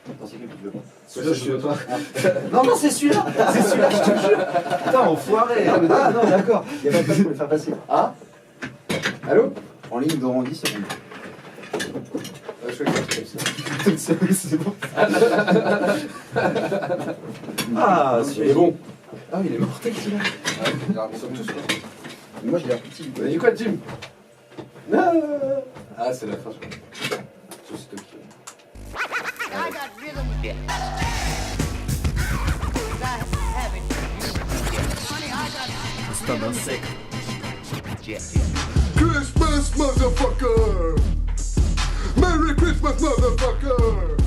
Attends, c'est quel que tu veux pas? Celui-là, je veux pas. Non, c'est celui-là. C'est celui-là, je te jure. Putain, enfoiré. Ah non, d'accord. Il n'y a pas de place pour les faire passer. Ah. Allô? En ligne dans 10 secondes. Je fais comme ça. C'est bon. Ah, Il est bon. Ah, il est mortel celui-là. Ils sont tous, quoi. Moi, je l'ai petit. T'as dit quoi, Jim? Ah, c'est la fin, je crois. Ça, c'est ok. I got rhythm. Yeah. Honey, I got Christmas, motherfucker! Merry Christmas, motherfucker!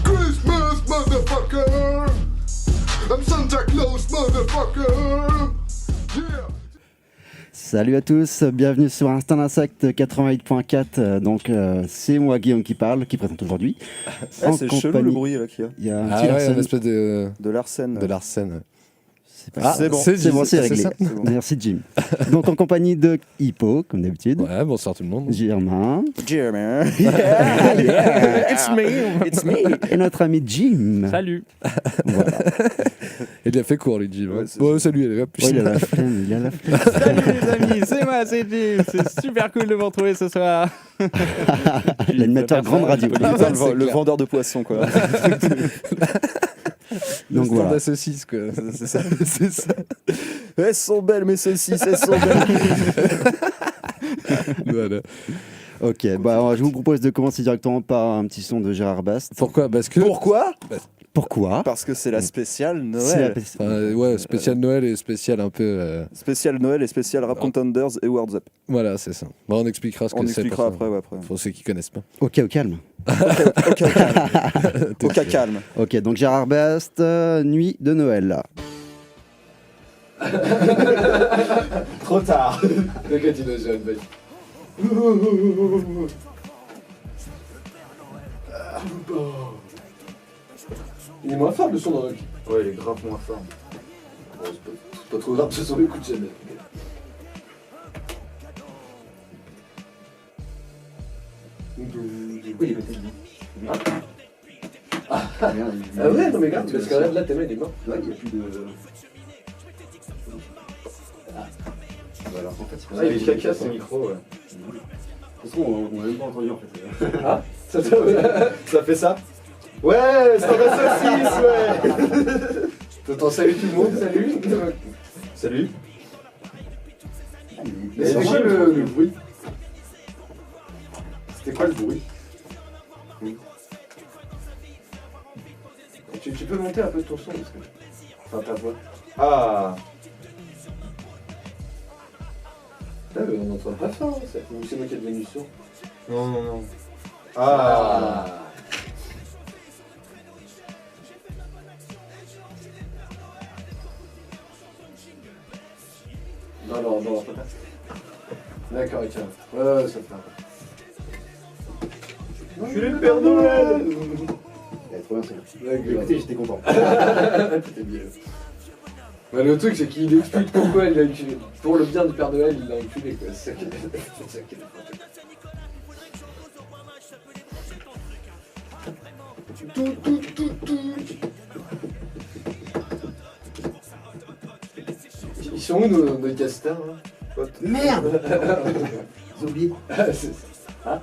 Christmas, motherfucker! I'm Santa Claus, motherfucker! Yeah! Salut à tous, bienvenue sur Instinct d'Insecte 88.4. C'est moi Guillaume qui parle, qui présente aujourd'hui. C'est chelou le bruit là qu'il y a. Il y a un Ah petit ouais, Larsen. une espèce de Larsen. de Larsen. C'est bon, c'est réglé. C'est bon. Merci Jim. Donc en compagnie de Hippo, comme d'habitude. Ouais, bonsoir tout le monde. Germain. German. It's me. It's me. Et notre ami Jim. Salut. Voilà. Il a fait court, lui, Jim. Ouais, Bon, salut, allez, hop. Ouais, il a la flemme, Salut les amis, c'est moi, c'est Jim. C'est super cool de vous retrouver ce soir. L'animateur grande radio. Le vendeur de poissons quoi. Donc Le stand voilà. à saucisses, quoi. C'est ça. C'est ça. Elles sont belles mes saucisses, elles sont belles. Ok, Voilà. bah, je vous propose de commencer directement par un petit son de Gérard Bast. Pourquoi? Parce que... Pourquoi? Pourquoi? Parce que c'est la spéciale C'est la Noël. Enfin, ouais, spécial Noël et spécial un peu... Spécial Noël et spécial Rap Contenders et Words Up. Voilà, c'est ça. Bon, on expliquera ce que On c'est. expliquera pour ça. après, ouais, après. Pour ceux qui connaissent pas. Ok, au calme. Ok, calme. Ok, calme. Ok, donc Gérard Bast, Nuit de Noël. Trop tard. T'inquiète, il est jeune, mec. Il est moins fort le son dans le clip. Ouais, il est grave moins fort. Bon, c'est pas trop grave, ce son écoute jamais. Oui, il est peut-être dit. Ah Merde, il- Ah ouais, non mais regarde, parce que là, tes mains, il est mort. Ouais, il n'y a plus de. Bah alors, en fait, c'est pour Ah, ça il que caca ce micro, ouais. De toute façon, on n'a même pas entendu en fait. Ah ça, Ça fait ça? Ouais, c'est la saucisse, ouais. T'entends salut tout le monde, salut. Salut. Mais c'était quoi le bruit? C'était quoi le bruit? Tu peux monter un peu ton son parce que... Enfin ta voix. Ah. Putain mais on n'entend pas fort, hein, ou c'est moi qui ai devenu sourd. Non, non, non. Ah. Non, pas. D'accord, ok. Ouais, ça fait. Je suis le Père Noël. Elle est trop bien celle-là. Écoutez, j'étais content. T'étais bien. Bah, le truc c'est qu'il explique pourquoi il l'a enculé. Pour le bien du Père Noël, il l'a enculé quoi. C'est ça qui est Ils sont où nos casters là? Merde. J'ai oublié. Ah,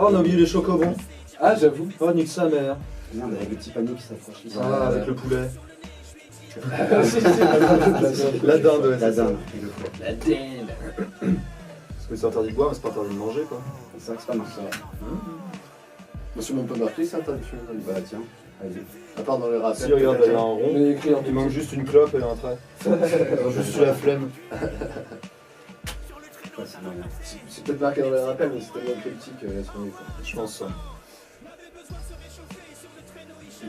Oh, on a oublié les chocobons. ah j'avoue. Oh, nique sa mère. Merde, avec le petit panier qui s'approche. Ah, avec le poulet. La La dinde, ouais. La c'est ça. dinde. La dinde. Parce que c'est interdit de boire, mais c'est pas interdit de manger, quoi. C'est vrai que c'est pas marqué. Monsieur mon peu marqué, c'est interdit. Bah tiens, vas-y. À part dans les rappels. Si, regarde, il y a un rond. Mais écrit en Il manque juste une clope et un trait. Juste sous la flemme. Ouais, c'est moyen. C'est peut-être marqué dans les rappels, mais c'est tellement petit que laisse tomber quoi. Je pense ça.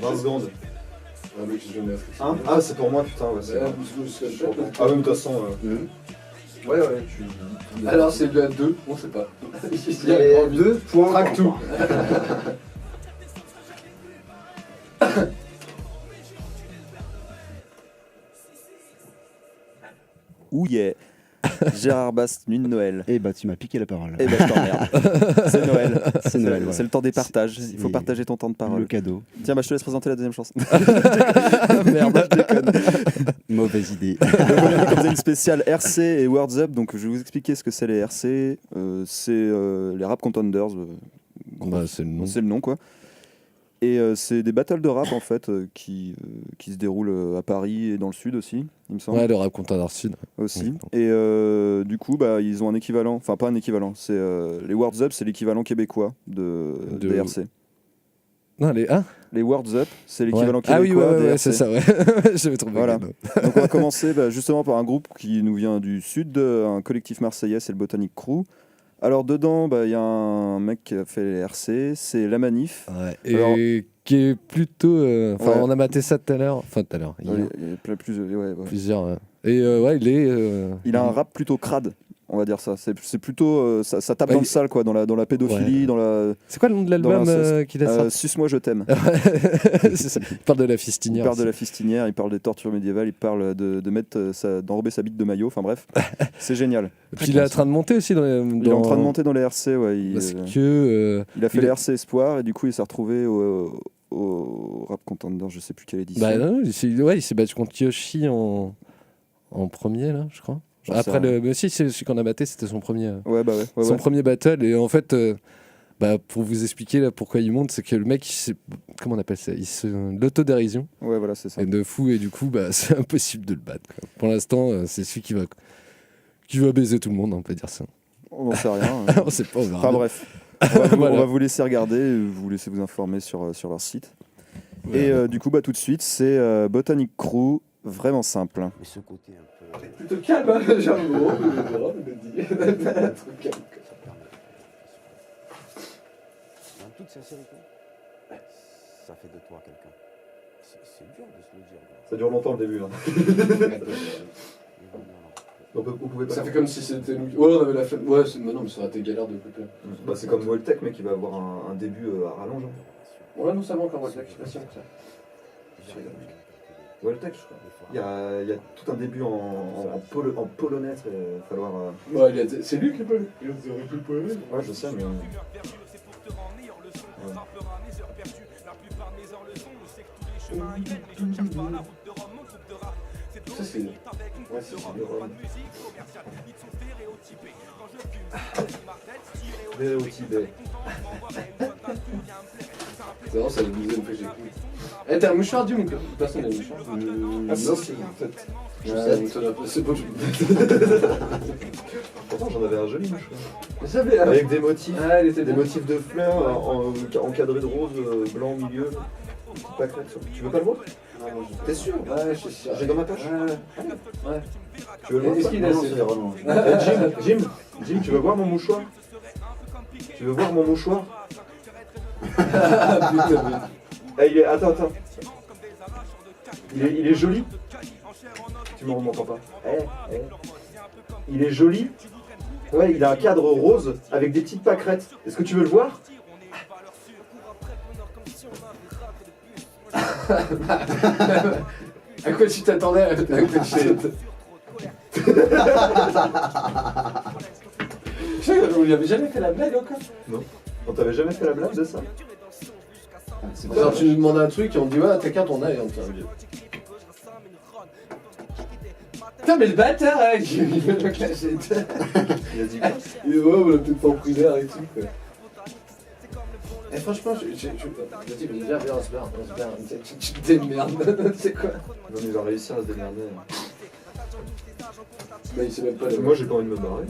20 secondes. Ah mec, j'ai jamais appris ça. Hein? Ah, c'est pour moi, putain, ouais, c'est vrai. Ah, même de toute façon. Ouais, tu. Alors c'est de la 2, on sait pas. Il y a 2 points. Traque tout. Ouh yeah. Gérard Bast, Nuit de Noël. Eh bah, tu m'as piqué la parole. Eh ben, je t'emmerde. C'est Noël. C'est Noël, voilà. C'est le temps des partages. Il faut C'est partager ton temps de parole. Le cadeau. Tiens, bah, je te laisse présenter la deuxième chanson. Merde, je déconne. Mauvaise idée. Donc, on a comme une spéciale RC et Words Up. Donc, je vais vous expliquer ce que c'est les RC. C'est les Rap Contenders. Bah, c'est le nom. C'est le nom, quoi. Et c'est des battles de rap, en fait, qui se déroulent à Paris et dans le Sud aussi, il me semble. Ouais, le Rap Contenders Sud. Aussi. Ouais. Et du coup, bah, ils ont un équivalent. Enfin, pas un équivalent. C'est les Words Up, c'est l'équivalent québécois des RC. Non, Les Words Up, c'est Ouais. l'équivalent Ah oui, québécois des ouais, RC. c'est ça, ouais. J'avais trouvé. Voilà. le nom. Donc on va commencer justement par un groupe qui nous vient du sud, un collectif marseillais, c'est le Botanic Crew. Alors dedans, il y a un mec qui a fait les RC, c'est La Manif. Ouais. Et Alors- qui est plutôt. Enfin, Ouais. on a maté ça tout à l'heure. Enfin, tout à l'heure. Il y a Il y a ouais. plusieurs. Et ouais, il est. Il a un rap plutôt crade, on va dire ça. C'est plutôt ça tape Ouais, dans le sale, quoi, dans la pédophilie, Ouais. dans la. C'est quoi le nom de l'album qu'il a sorti Suce-moi, je t'aime. C'est ça. Il parle de la Il fistinière. parle de aussi. la fistinière, il parle des tortures médiévales, il parle d'enrober sa bite de maillot. Enfin bref, c'est génial. Et puis il est en train de monter aussi dans les. Il est en train de monter dans les RC, ouais. Parce que. Il a fait il les est- RC Espoir et du coup il s'est retrouvé au Rap Contender, je sais plus quelle édition. Bah non, il s'est battu contre Yoshi en premier, là, je crois. J'en sais Après, rien. mais si, c'est celui qu'on a battu, c'était son premier. Ouais, bah ouais. Son ouais. premier battle. Et en fait, pour vous expliquer là, pourquoi il monte, c'est que le mec, comment on appelle ça, l'autodérision Ouais, voilà, c'est ça. est de fou. Et du coup, c'est impossible de le battre, quoi. Pour l'instant, c'est celui qui va baiser tout le monde, on peut dire ça. On n'en sait rien. On sait pas, on verra Enfin bien. bref. Voilà. On va vous laisser regarder, vous laisser vous informer sur leur site. Voilà. Et du coup, tout de suite, c'est Botanic Crew, vraiment simple. Mais ce côté un peu. Plutôt calme, hein, j'avoue. Trop calme. En toute sincérité, ça fait de toi quelqu'un. C'est dur de se le dire. Ça dure longtemps le début. Hein. Donc vous pouvez pas. Ça fait comme si c'était nous. Ouais, on avait la flemme. Ouais, mais non, mais ça aurait été galère de couper. Bah, c'est comme Voltec, mais qui va avoir un début à rallonge. Hein. Ouais, nous savons encore Voltec, je sais pas si on sait. Voltec, je crois. Il y a tout un début en polonais, il va falloir. Ouais, c'est lui qui peut. Ouais, je sais, mais. Ouais. Ça, c'est. Ouais, c'est de Rome. Stéréotypé. C'est vraiment, c'est la deuxième fois que j'écoute. Eh, t'as un mouchoir, Dieu, personne n'a un mouchoir. Ah, non, si, peut-être. C'est bon, Pourtant, j'en avais un joli mouchoir. je savais, hein. Avec des motifs. Ah, elle était Des bien. motifs de fleurs encadrés de rose, blanc au milieu. Petite pâquerette sur- Tu veux pas le voir? T'es sûr? Ouais, je suis sûr. J'ai dans ma poche. Ouais. Tu veux le voir? Est-ce qu'il a Non, ce- c'est vraiment. Jim, tu veux voir mon mouchoir? Tu veux voir mon mouchoir? Ah, putain, Eh, attends. Il est joli? Tu m'entends pas? Il est joli? Ouais, il a un cadre rose avec des petites pâquerettes. Est-ce que tu veux le voir? à quoi tu t'attendais à quoi on lui avait jamais fait la blague encore. On t'avait jamais fait la blague de ça? Alors tu nous demandes un truc et on te dit ouais t'as qu'à ton œil, on te fait un vieux. Putain mais le bâtard hein, il veut me clasher. Il a dit quoi? Il dit ouais on l'a peut-être pas en primaire et tout quoi. Eh franchement vas-y viens on se barre, tu te démerdes, c'est quoi? Non, il va réussir à se démerder. Bah il sait même pas le Moi j'ai pas envie de me barrer.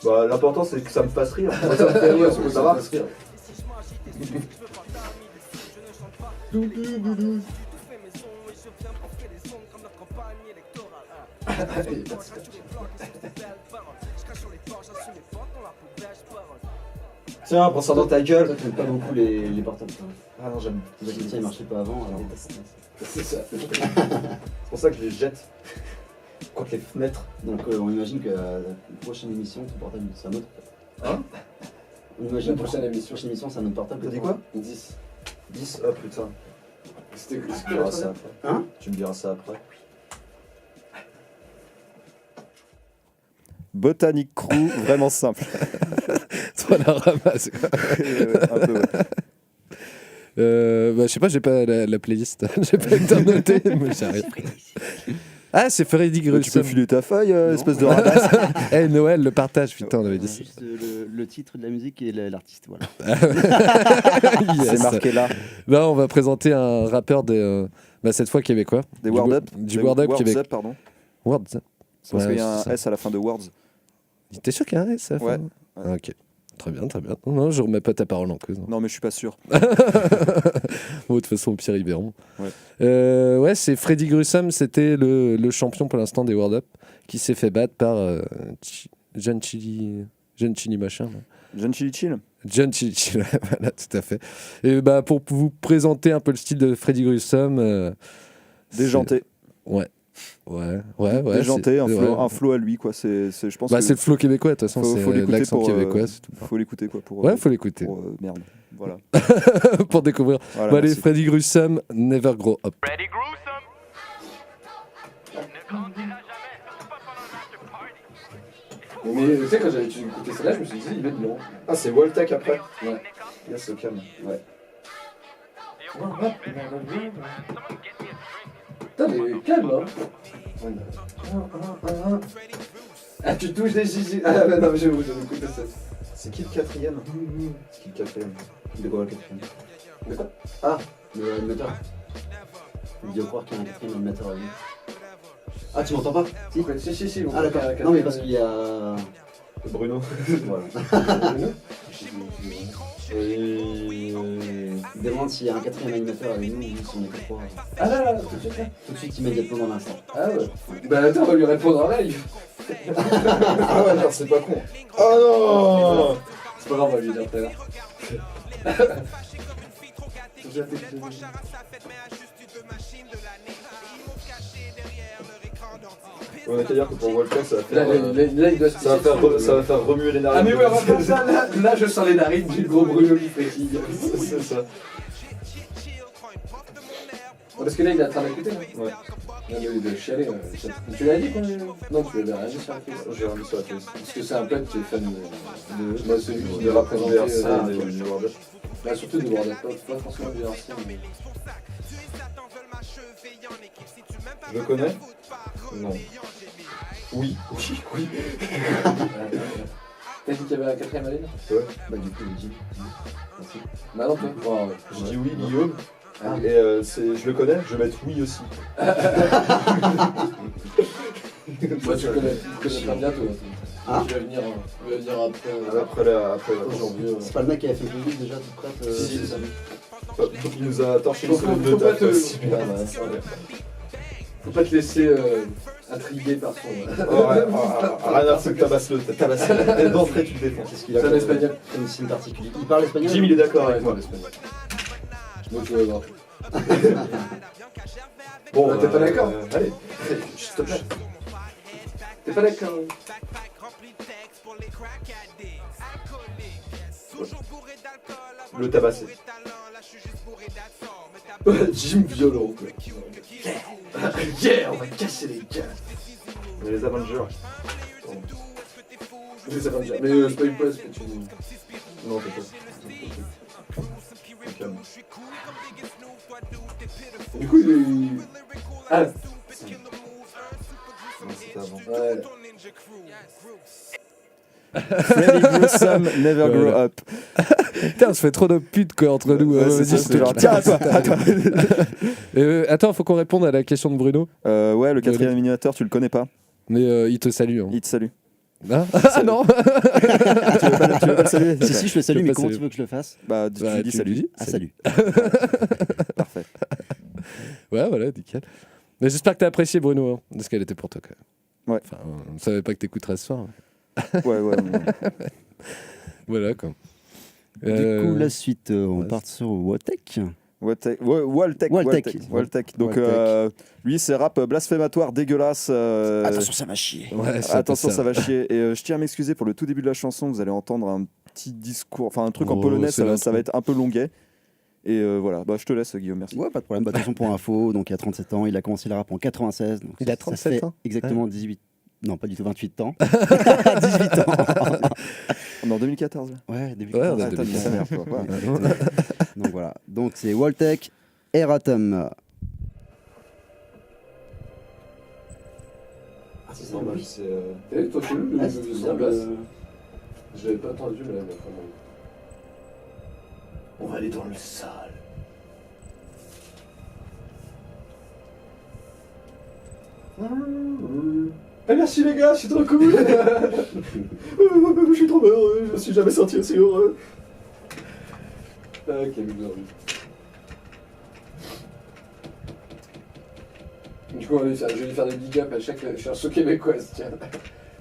Bah l'important c'est que ça me fasse rire. Moi, ça me fait rire, ça va? Tiens, prends ça dans ta gueule. Toi, t'aimes pas beaucoup les portables. Ah non, j'aime. Le tien, il marchait pas avant, alors. C'est ça. C'est pour ça que je les jette contre les fenêtres. Donc, on imagine que la prochaine émission, ton portable, c'est un autre. Hein? On imagine La prochaine émission. c'est un autre portable. T'as que dit toi. quoi? 10. 10. Oh putain. C'était Tu me diras ça après. Hein? Tu me diras ça après. Botanic Crew, vraiment simple. Toi la ramasse. Quoi. Un peu, ouais. Je sais pas, j'ai pas la playlist. J'ai pas le temps de noter, mais j'arrive. Ah, c'est Freddy Tu peux Gruesome. filer ta feuille, espèce de ramasse. Eh, Noël, le partage, putain, on avait dit ça. Juste le titre de la musique et l'artiste, voilà. Yes. C'est marqué là. Là, on va présenter un rappeur cette fois québécois. Des Word Up. Du Word Up québécois. Pardon. Words. C'est parce Ouais, qu'il y a un c'est ça. S à la fin de Words. T'es sûr qu'il y a un S à la fin Ouais. Ah, ok. Très bien, très bien. Non, je remets pas ta parole en cause. Non, mais je suis pas sûr. Bon, de toute façon, au pire, ils verront. Ouais. C'est Freddy Gruesome, c'était le champion pour l'instant des World Up, qui s'est fait battre par John Chili machin. Là. John Chili Chill. John Chili, voilà, tout à fait. Et pour vous présenter un peu le style de Freddy Gruesome. Déjanté. Ouais. Déjanté, c'est- un flow à lui, quoi. Je pense que c'est le flow québécois, de toute façon, faut c'est l'écouter l'accent pour, québécois. C'est tout. faut l'écouter, quoi. Pour, Ouais, faut l'écouter. merde. Voilà. Pour découvrir. Voilà, Allez, merci. Freddy Gruesome, Never Grow Up. Freddy Gruesome ne grandira jamais, surtout pas pendant l'after party. Mais tu sais, quand j'avais écouté celle-là, je me suis dit, il va être long. Ah, c'est Waltech après. Ouais. Yes, au calme. Ouais. Putain, mais calme, hein. Ah, tu touches des zizi. Ah, bah non, mais j'avoue, j'avais écouté ça. C'est qui le quatrième? C'est qui le quatrième? De quoi le quatrième? De quoi? Ah, le animateur. Il dit au croire qu'il y a un quatrième animateur à lui. Ah, tu m'entends pas? Si. Si. Ah, d'accord. Non, mais parce qu'il y a. Bruno. Voilà. Il demande s'il y a un quatrième animateur avec nous ou si on est que trois. Ah là, tout de suite, là. Tout de suite, immédiatement dans l'instant. Ah ouais. Bah attends, on va lui répondre en live. Ah ouais, genre, c'est pas con. Oh non! C'est pas grave, on va lui dire tout à l'heure. On a qu'à dire que pour Waltech, ça va faire. Là, il doit se Ça va faire remuer les narines. Ah mais ouais, on va faire ça, là je sens les narines, j'ai le gros Bruno qui frétille. C'est ça. Parce que là il est en train d'écouter là. Ouais. Non mais il doit chialer. Tu l'as dit quoi? Non, tu l'avais rien dit sur la crise. J'ai remis sur la pièce. Parce que c'est un pote qui est fan de moi, celui qui De devrait représenter RC, du World Up. là, surtout de World Up, pas forcément du RC. Mais... Je le connais? Non. Oui. T'as dit qu'il y avait un quatrième allée là? Ouais. Bah, du coup, il dit. Merci. Bah non, toi. Bon, Je dis oui, Guillaume. Ah. Et je le connais, je vais mettre oui aussi. Moi tu connais pas bientôt. Hein? Tu vas venir après. Après Aujourd'hui. C'est pas le mec qui avait fait le vide déjà tout prête Si. c'est ça. Il nous a torché une semaine de Faut pas taf. te- Super. Faut pas te laisser intriguer par son. Rien à foutre, tabasse-le. Dès d'entrée, tu le défends. Qu'est-ce qu'il a C'est un comme- espagnol. comme signe particulier. Il parle espagnol? Jim, il est d'accord Ouais, avec moi. l'espagnol. Donc tu vas voir. Bon, T'es pas d'accord? Allez, s'il te plaît. T'es pas d'accord? Le tabasser. Jim violent quoi. Yeah, on va casser les gars. On est les Avengers. Mais ça va bien. Mais spoil pas ce que tu dis. Non, peut-être. Calme. Du coup il est. Ah Non, c'était avant. ouais. Freddy Gruesome, Never Grow Voilà. Up. Putain, on se fait trop de putes quoi entre nous. Ouais, c'est Vas-y, ça, je c'est te- genre, tiens, à toi. Attends, faut qu'on réponde à la question de Bruno. Ouais, le quatrième animateur, tu le connais pas. Mais il te salue. Hein. Il te salue. Ah, non. Tu veux pas le saluer? Si, si, je le salue, Je mais peux comment pas tu veux que je le fasse? Bah, tu Bah, lui dis tu salut. lui dis. Ah, salut. Parfait. Ouais, voilà, nickel. Mais j'espère que t'as apprécié Bruno, hein, parce qu'elle était pour toi quand même. Ouais. Enfin, on savait pas que t'écouterais ce soir. Ouais. Voilà quoi. Du coup, la suite, on part sur Wotech. Waltech. Donc, Waltech. lui, c'est rap blasphématoire, dégueulasse. Attention, ça va chier. Ouais, Attention, ça va chier. Et je tiens à m'excuser pour le tout début de la chanson. Vous allez entendre un petit discours, enfin un truc en Oh, polonais, c'est ça l'intro. va être un peu longuet. Et voilà, bah, je te laisse Guillaume, merci. Ouais, pas de problème. Bah, de toute façon, pour info, donc il a 37 ans, il a commencé le rap en 96. Donc Il a ça 37 fait ans exactement 18. Non, pas du tout, 28 ans. 18 ans. On est en 2014 là. Ouais, début Ouais, on est Ah, t'as dit 2014. la merde, toi. Ouais, exactement. Donc voilà. Donc c'est Waltech, Eratom. Ah, c'est normal, c'est. Et toi, tu veux le Ah, c'est bien bien, basse le- Je l'avais pas entendu, mais quand même. On va aller dans le sale. Eh merci les gars, je suis trop cool. Je suis trop heureux, je me suis jamais senti aussi heureux. Ah, quel bizarre. Du coup, je vais lui faire des big up à chaque chanson québécoise, tiens.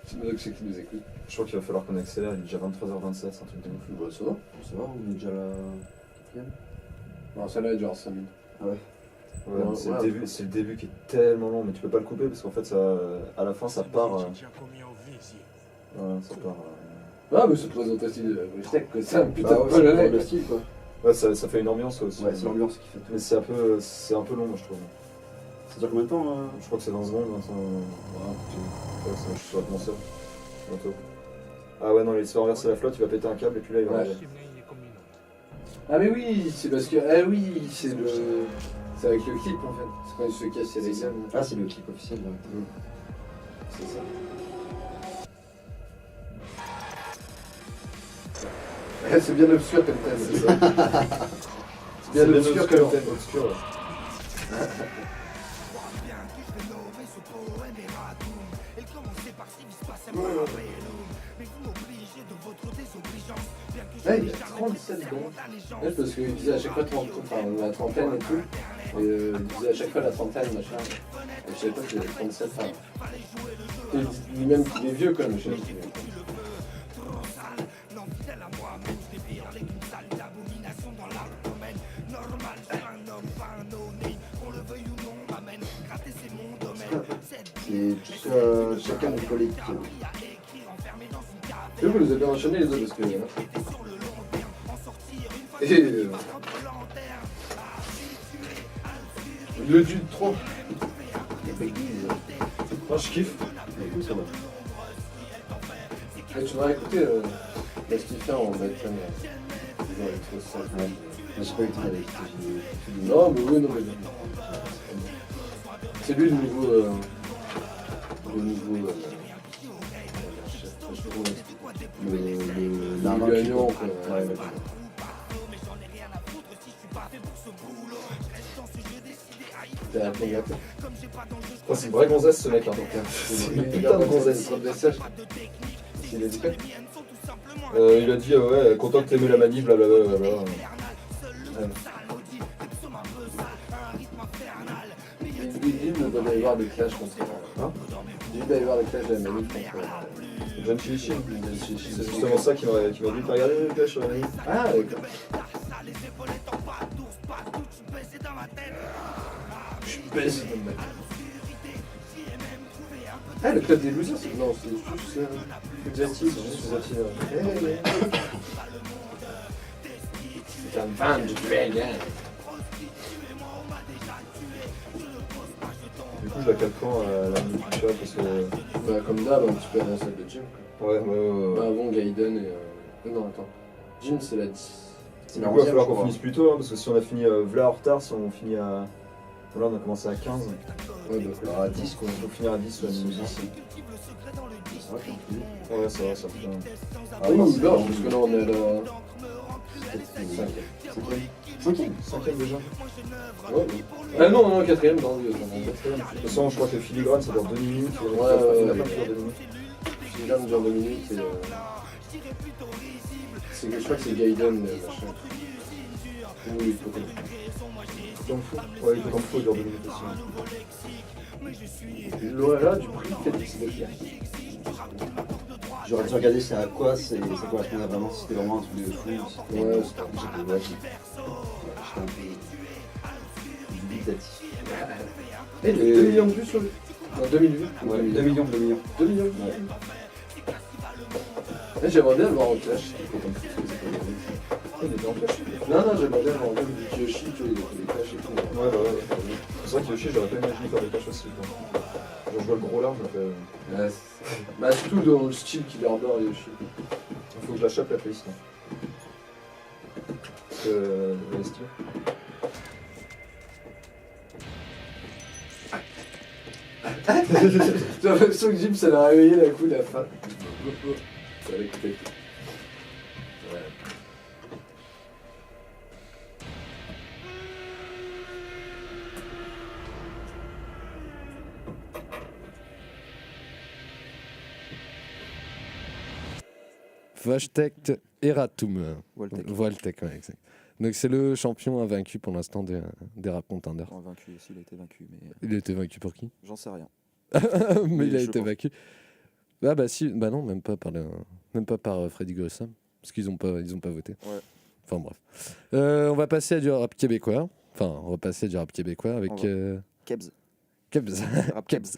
C'est moi ceux qui nous écoutent. Je crois qu'il va falloir qu'on accélère, il est déjà 23h27, c'est un truc de ouf. Bah, ça va. Ça va, on est déjà là. Non, celle-là est genre 5 minutes. Ah ouais. Ouais, Ouais, c'est ouais. le début qui est tellement long, mais tu peux pas le couper parce qu'en fait, ça, à la fin, ça part. Voilà, ça part. Ah, mais c'est présentatif de la Bristec, que c'est un putain Bah de ouais, c'est polonais. le style quoi. Ouais, ça fait une ambiance aussi. Ouais, c'est l'ambiance qui fait tout. Mais c'est un peu long, moi, je trouve. Ça dure combien de temps Je crois que c'est 20 secondes. Voilà, je suis sur l'atmosphère. Bientôt. Ah ouais, non, il se fait renverser la flotte, il va péter un câble et puis là, il va Ouais. arriver. Ah, mais oui, c'est parce que. Ah oui, c'est le. C'est avec le clip en fait. C'est quand il se fait casser les gammes. Ah, c'est le clip officiel là. C'est ça. C'est bien obscur comme thème, c'est ça. C'est bien obscur comme thème. Obscur, ouais. Ouais, il y a 37 secondes. Ouais, parce qu'il disait à chaque fois 30, enfin, la trentaine et tout. Et il disait à chaque fois la trentaine, machin. Et je savais pas qu'il avait 37, enfin. Et il dit lui-même qu'il est vieux quand même, je sais pas. C'est chacun du collectif. Et vous les avez bien enchaînés les autres parce que. Et. Le Dude 3. Moi, je kiffe. Et tu devrais écouter ce qu'il fait en Batman. J'ai pas eu le temps d'aller écouter. Non, mais oui, non, mais. C'est lui le nouveau. Le Narnoc. gagnant, quoi. Ouais, ouais. T'as la play gâteau. Oh, c'est une vraie gonzesse ce mec, hein. C'est une putain de gonzesse. Il a dit quoi? Il a dit, ouais, content que t'aimais la manip, blablabla. Il doit y avoir des clashs contre. Hein? Il doit y avoir des clashs de la manip contre. John Chilichi. C'est justement ça qui m'a dit, t'as regardé le clash sur la manip? Ah, d'accord. Je baisse dans le mec. Ah, le club des losers, c'est. Non, c'est juste. Fuzati, c'est juste Fuzati. C'est un fan du Dragon. Du coup, je la cale quand la manip, tu vois, parce que. Bah, comme d'hab, un petit peu à la salle de gym. Ouais. Bah, avant Gaiden et. Non, attends. Gym, c'est la 10. C'est Du la coup, il va 11e, falloir je qu'on crois. finisse plus tôt, hein, parce que si on a fini v'là en retard, si on finit à. Voilà, on a commencé à 15. Ouais, donc. Alors à 10 quoi. Il faut finir à 10, ouais, minimum. Ouais, ça va, ça fait. Ah oui, c'est large, parce que là, on est à la. 5ème. 5ème déjà. Ouais, ah non, non, 4ème, dans le. De toute façon, je crois que le filigrane ça dure 2 minutes. Ouais, la fin dure 2 minutes. Filigrane dure 2 minutes et. Je crois que c'est Gaiden, machin. Oui, il faut connaître. Ouais, il faut comme faut, il dure 2 minutes aussi. L'Orera du prix Félix Leclerc. J'aurais dû regarder c'est à quoi ça correspondait vraiment, si c'était vraiment un truc de fou. Ouais, J'étais un peu dubitatif. Et 2 millions de vues sur le. Non, 2000 vues. Ouais, 2 millions. 2 millions. Ouais. J'aimerais bien le voir en clash. il était en clash. Non, j'aimerais bien avoir vu du Kiyoshi, tu vois, il a fait des clashs et tout. Ouais. C'est vrai que Yoshi, j'aurais pas imaginé faire des clashs aussi. Genre, je vois le gros large, donc Ouais, bah, surtout dans le style qu'il adore, Yoshi. il faut que je la chope la playlist. Hein. Parce que elle est stylée. J'ai l'impression que Jim, ça l'a réveillé d'un coup, la fin. Ça va écouter. Ouais. Vojtek Eratum. Voltec. Voltec, ouais, exact. Donc c'est le champion invaincu pour l'instant des rap contenders. Enfin, vaincu aussi, il a été vaincu, mais Il a été vaincu pour qui? j'en sais rien. Mais il a je été pense. vaincu. Ah bah si, bah non, même pas par Freddy Grissom, parce qu'ils ont pas voté. Ouais. Enfin bref. On va passer à du rap québécois. Avec On va. Kebs. Kebs. Rap Kebs.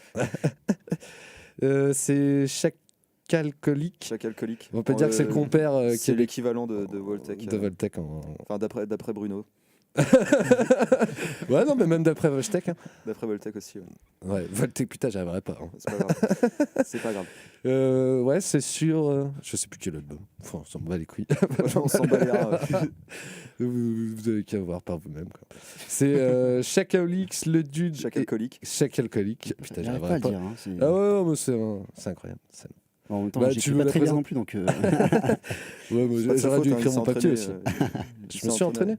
C'est Chacalcolique. Chaque alcoolique. On peut dire que c'est le compère C'est l'équivalent de Voltec. de Voltec. Enfin, d'après Bruno. Ouais, non, mais même d'après Vojtek. Hein. D'après Voltec aussi. Ouais. Ouais, Voltec, putain, j'arriverai pas. Hein. C'est pas grave. C'est pas grave. Ouais, c'est sur. Je sais plus quel album. Enfin, on s'en bat les couilles. On s'en bat les reins. Vous avez qu'à voir par vous-même. Quoi. C'est Chacalix, le dude. Chaque alcoolique. Chacalcolique. Putain, J'arrive pas à j'arriverai le pas. dire. Hein, c'est... Ah ouais, mais c'est incroyable. En même temps, Bah, j'écris tu veux pas la très bien présenter non plus, donc... Ouais, moi, C'est pas de sa j'aurais faute, dû hein, écrire il mon s'est papier entraîné, aussi. Je me suis entraîné.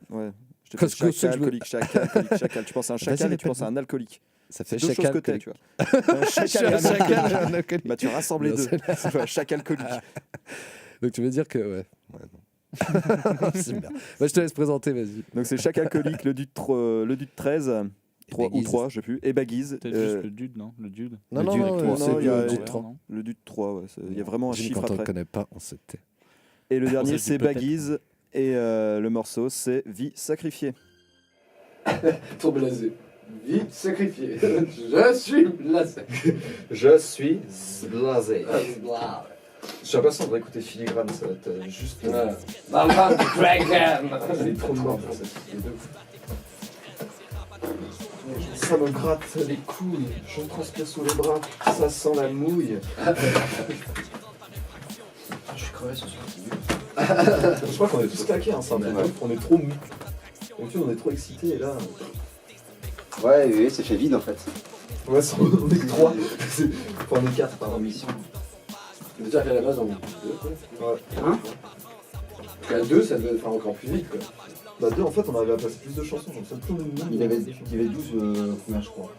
Ouais. Je Parce te que fais ce que je veux- alcoolique, chacal. Tu penses à un chacal et tu penses à un alcoolique. Ça fait C'est deux choses que t'es, tu vois. Un chacal et un alcoolique. Bah, tu rassembles les Non, deux. C'est un chacal alcoolique. Donc tu veux dire que... Ouais, non. C'est bien. Bah, je te laisse présenter, vas-y. Donc c'est chaque alcoolique, le dude 13. 3 ou Baguise. 3, je sais plus. Et Baguise. Peut-être juste le dude, non? Le dude. Non, Le non, dude, non, trois. c'est Non, il y a- le dude Ouais, 3. non. Le dude 3, ouais. Il y a vraiment un Jim, chiffre quand on ne après. connaît pas, on se tait. Et le dernier, s'est c'est dit peut-être. Baguise. Et le morceau, c'est Vie sacrifiée. Trop blasé. Vie sacrifiée. Je suis blasé. Je suis blasé. Blah. Je sais pas si on devrait écouter Filigrane, ça va être juste. Ouais. Maman Dragon. C'est trop mort pour cette fille de fou. Ça me gratte les couilles, je me transpire sous les bras, ça sent la mouille. Je suis crevé ce soir. Je crois qu'on est tous claqués, hein, c'est un peu mal. On est trop mou. D'habitude, on est trop excités et là. Ouais, oui, c'est fait vide en fait. Ouais, on est 3. Enfin, on est 4 par émission. Ça veut dire qu'à la base, on est deux, quoi. Ouais. Hein? Qu'à deux, ça devait faire encore plus vite, quoi. Bah, 2, en fait, on arrivait à passer plus de chansons, j'en sais plus. Il y avait 12 combien je crois.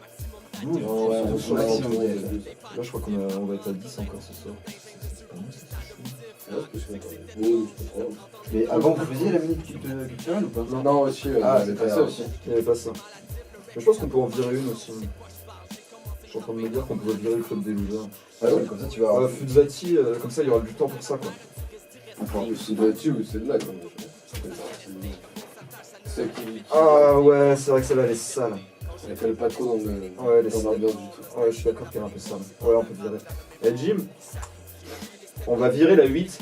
12, Ouais, on sur va maximum. retrouver. Là, je crois qu'on va être à 10 encore ce soir. C'est pas mal, ça, c'est chou. Ouais, c'est possible, quand même. Oui, c'est pas grave. Mais avant, vous faisiez la minute culturelle ou pas? Non, aussi, Ah, c'est c'est pas pas ça ça. aussi. Il n'y avait pas ça. Mais je pense qu'on peut en virer une aussi. Je suis en train de me dire qu'on pouvait virer le club des losers. Ah ouais, comme ça tu vas. Fuzzati, comme ça il y aura du temps pour ça quoi. C'est de là-dessus ou c'est de là, quand même. C'est qui. Ah ouais, c'est vrai que celle-là elle est sale. Elle colle pas trop dans le. Ouais, elle est dans sale. l'ambiance du tout. Ouais, je suis d'accord qu'elle est un peu sale. Ouais, on peut virer. Eh Jim, on va virer la 8.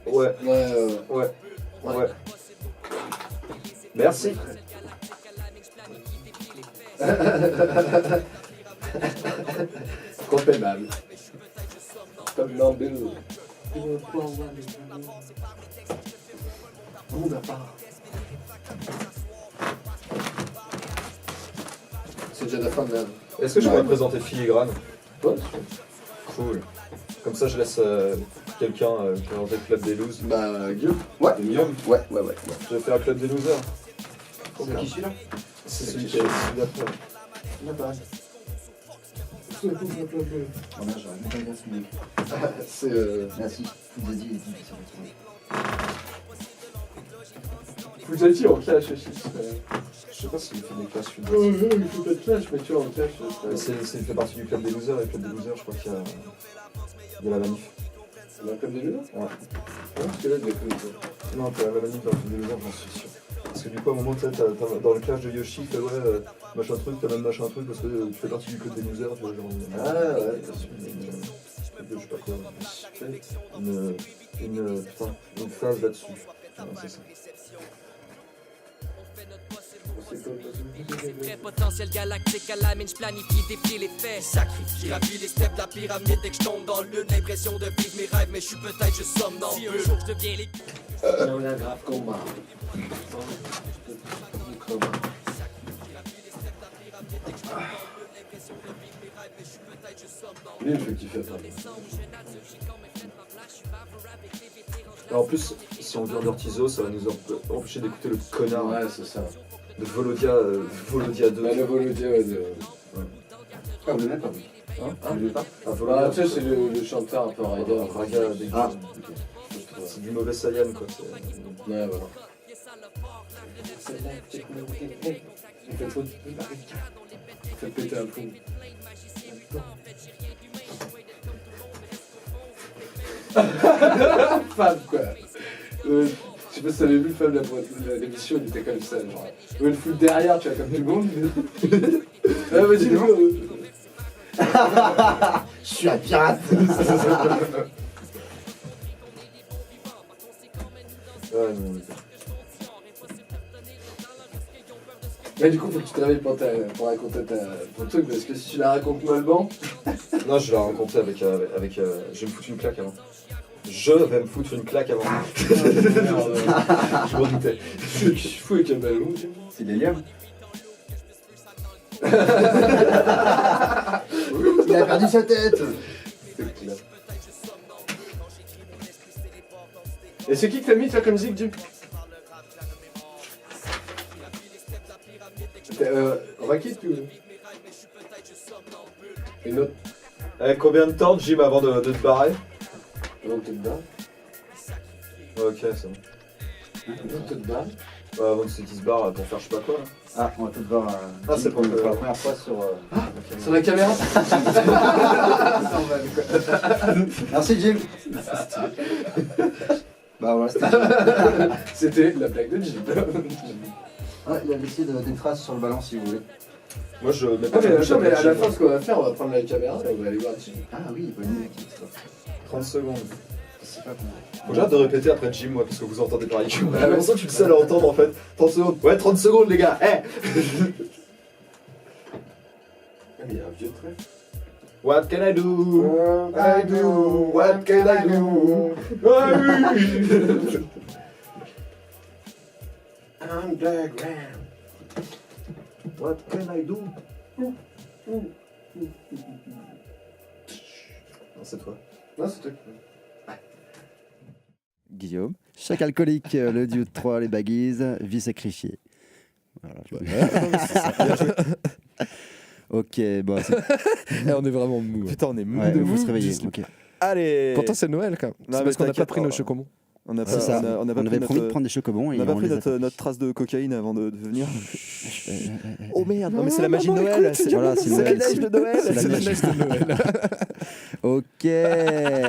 Ouais, ouais. Merci. Compétable. Comme l'ambiance. On n'a pas. C'est déjà la fin de la. Est-ce que je pourrais présenter Filigrane? Ouais, Cool. Comme ça je laisse quelqu'un présenter le club des losers. bah, Guillaume. Ouais, Guillaume. ouais. Je vais faire le club des losers. C'est qui celui-là? C'est celui qui est celui d'après. Là, pareil. Oh merde, j'aurais même pas dire ce qu'il écrit. C'est. Là, si, vous avez dit, il dit, c'est vrai. Fuzati en clash aussi. Je sais pas s'il fait des classes Oh, il faut pas de clash, mais tu vois, en clash. Il fait partie du club des losers et le club des losers, je crois qu'il y a la manif. C'est un club des losers? Ouais. Parce que là, il y a que. Non, t'as la manif dans le club des losers, j'en suis sûr. Parce que du coup, à un moment, t'as dans le clash de Yoshi, il fait ouais, machin truc, t'as même machin truc parce que tu fais partie du club des losers, tu vois, genre. Ah ouais, bien sûr. je sais pas quoi. Une phase là-dessus. Ouais, c'est ça. Très potentiel galactique à la mine, je planifie défier les faits. Sacrifié, j'ai gravi les steps de la pyramide dès que je tombe dans le mur. L'impression de vivre mes rêves, mais je suis peut-être juste somnambule. Si un jour je deviens les... J'ai un grave combat. Lui, il me fait kiffer ça. Et en plus, si on vient d'Ortizo, ça va nous empêcher d'écouter le connard Ouais, c'est ça. de Volodia 2. Bah, le Volodia, ouais. Ah, on l'aimait pas, oui. Hein On l'aimait pas. Ah, Volodia, Tu sais, c'est le chanteur un peu rider. Raga dégueu. Ah. C'est du mauvais Saiyan, quoi. Ouais, voilà. Il fait trop de... Il fait péter un plomb. Fab, quoi. Je sais pas si t'avais vu Fab, l'émission, il était comme ça, genre. Il le fout derrière, tu vois, comme tout le monde. Ah, vas-y, Je suis un pirate. Ouais, non, Mais du coup, faut que tu te réveilles pour raconter ton truc, parce que si tu la racontes mollement. non, je l'ai raconté avec je vais me foutre une claque avant. Je vais me foutre une claque avant. Je m'en doutais. Je suis fou avec un ballon. C'est l'hélium. Il a perdu sa tête. Et c'est qui que t'as mis, toi, comme musique, Jim? Rocket ou... Une autre? Combien de temps, Jim, avant de te barrer? Avant que tu te barres. Ok, c'est bon. Avant que tu te barres. Ouais, avant que ceux qui se barrent pour faire je sais pas quoi. Là. Ah, on va peut-être voir. Ah, c'est pour la première fois sur. Sur la caméra. Merci, Jim. Bah voilà, c'était. C'était la blague de Jim. Ah, il a laissé des traces sur le ballon si vous voulez. Moi, je mets Ah, pas mais à la fin, ce qu'on va faire, on va prendre la caméra et on va aller voir Jim. Ah oui, bonne idée. 30 secondes. Je sais pas comment. Faut que j'arrête de répéter après Jim, moi, parce que vous entendez pareil que moi. J'ai l'impression que je suis le seul à entendre en fait. 30 secondes. Ouais, 30 secondes, les gars. Mais il y a un vieux trait. What can I do? What can I do? Underground. What can I do? Non, c'est toi. Non, c'est toi. Guillaume. Chaque alcoolique, le duo de 3, les baggies, vie sacrifiée. Voilà. Ok, bon. On est vraiment mou. Putain, on est mou Ouais, de vous mou. se réveillez. Ok. Allez. Pourtant, c'est Noël quand même. Non, C'est parce mais qu'on n'a pas t'inquiète, pris nos chocomons. On n'a C'est ça. on a pas On pris avait promis de notre, prendre des chocobons et on a pas on pris les a notre trace de cocaïne avant de venir. fait. Oh merde, non mais c'est la magie de Noël. Voilà, c'est Noël. la neige de Noël. C'est la neige de Noël. Ok.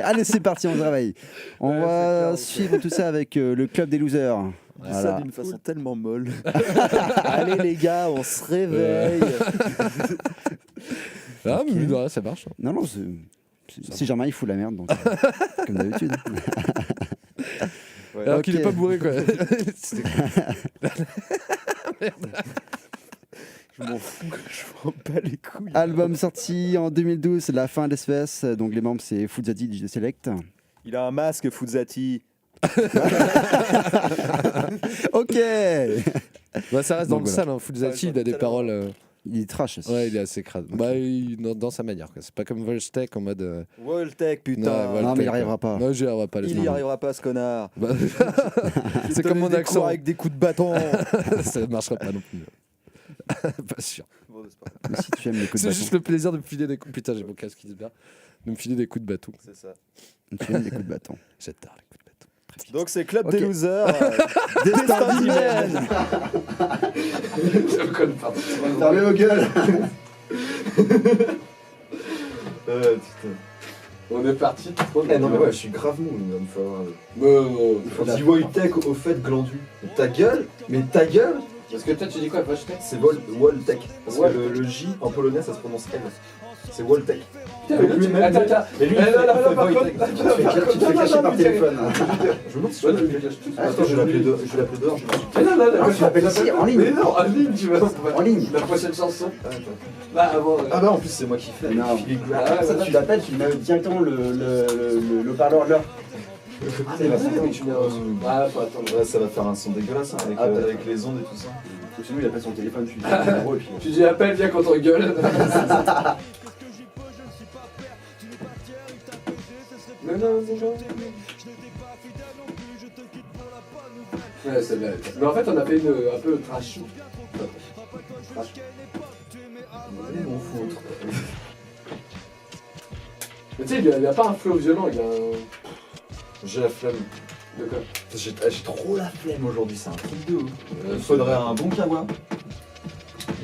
Allez, c'est parti, on se réveille. On va suivre tout ça avec le club des losers. Je dis ça Voilà. d'une façon tellement molle. Allez les gars, on se réveille. Ah, mais mine de rien, ça marche. Non, non, si Germain il fout la merde, donc comme d'habitude. Ouais. Alors Ok. qu'il est pas bourré, quoi. Je m'en fous, je m'en bats les couilles. Album sorti en 2012, la fin d'SVS. Donc les membres c'est Fuzzati DJ Select. Il a un masque, Fuzzati. Ok. Bah, ça reste dans Donc le voilà. sale, hein. Fuzzati, il a des paroles. Il est trash aussi. Ouais, il est assez crade. Bah, dans sa manière, quoi. C'est pas comme Volstek en mode. Voltec, putain. Ouais, voilà. Non, mais il arrivera pas. Non, j'y arriverai pas. Il laisse-moi. n'y arrivera pas, ce connard. Bah, C'est c'est comme mon des accent. cours avec des coups de bâton. Ça ne marchera pas non plus. Pas sûr. Bon, c'est pas grave. Mais si tu aimes les coups de C'est juste bâton. le plaisir de me filer des coups. Putain, j'ai mon casque qui se barre. De me filer des coups de bâton. C'est ça. Tu aimes les coups de bâton. J'adore les coups de bâton. Donc c'est Club Ok. des losers. Destin d'Hymen. Fermez vos gueules. Putain. On est parti. Eh non, mais ouais, je suis grave mou, il va me falloir. Faut On dit Voltec au fait glandu. Ta gueule? Mais ta gueule? Parce que toi, tu dis quoi, Voltec? C'est Voltec. Parce que le J en polonais ça se prononce L. C'est Walltech. Putain, mais lui, attends. Mais lui, Par contre, Tu te fais cacher par téléphone. Je me demande si je vais cacher tout ça. Attends, je vais l'appeler dehors. Je tu l'appelles ici, en ligne. Mais non, en ligne, tu vas. En ligne. La prochaine chanson. Bah, avant. Ah bah en plus c'est moi qui fais. Non, Ah, ça tu l'appelles, tu mets directement le parleur là. C'est la mais tu mets Ah, faut attendre. Ouais, ça va faire un son dégueulasse hein, avec les ondes et tout ça. Ou sinon il appelle son téléphone, tu lui dis le numéro et puis. Tu dis appelle, viens quand on gueule. Mais non, c'est gentil. Ouais, c'est belle. Mais en fait, on a fait un peu trash. Trash. Mon foutre. Mais tu sais, il a pas un flow violent, il a un. J'ai la flemme. De quoi? J'ai trop la flemme aujourd'hui, c'est un truc de ouf. Il faudrait un bon kawa.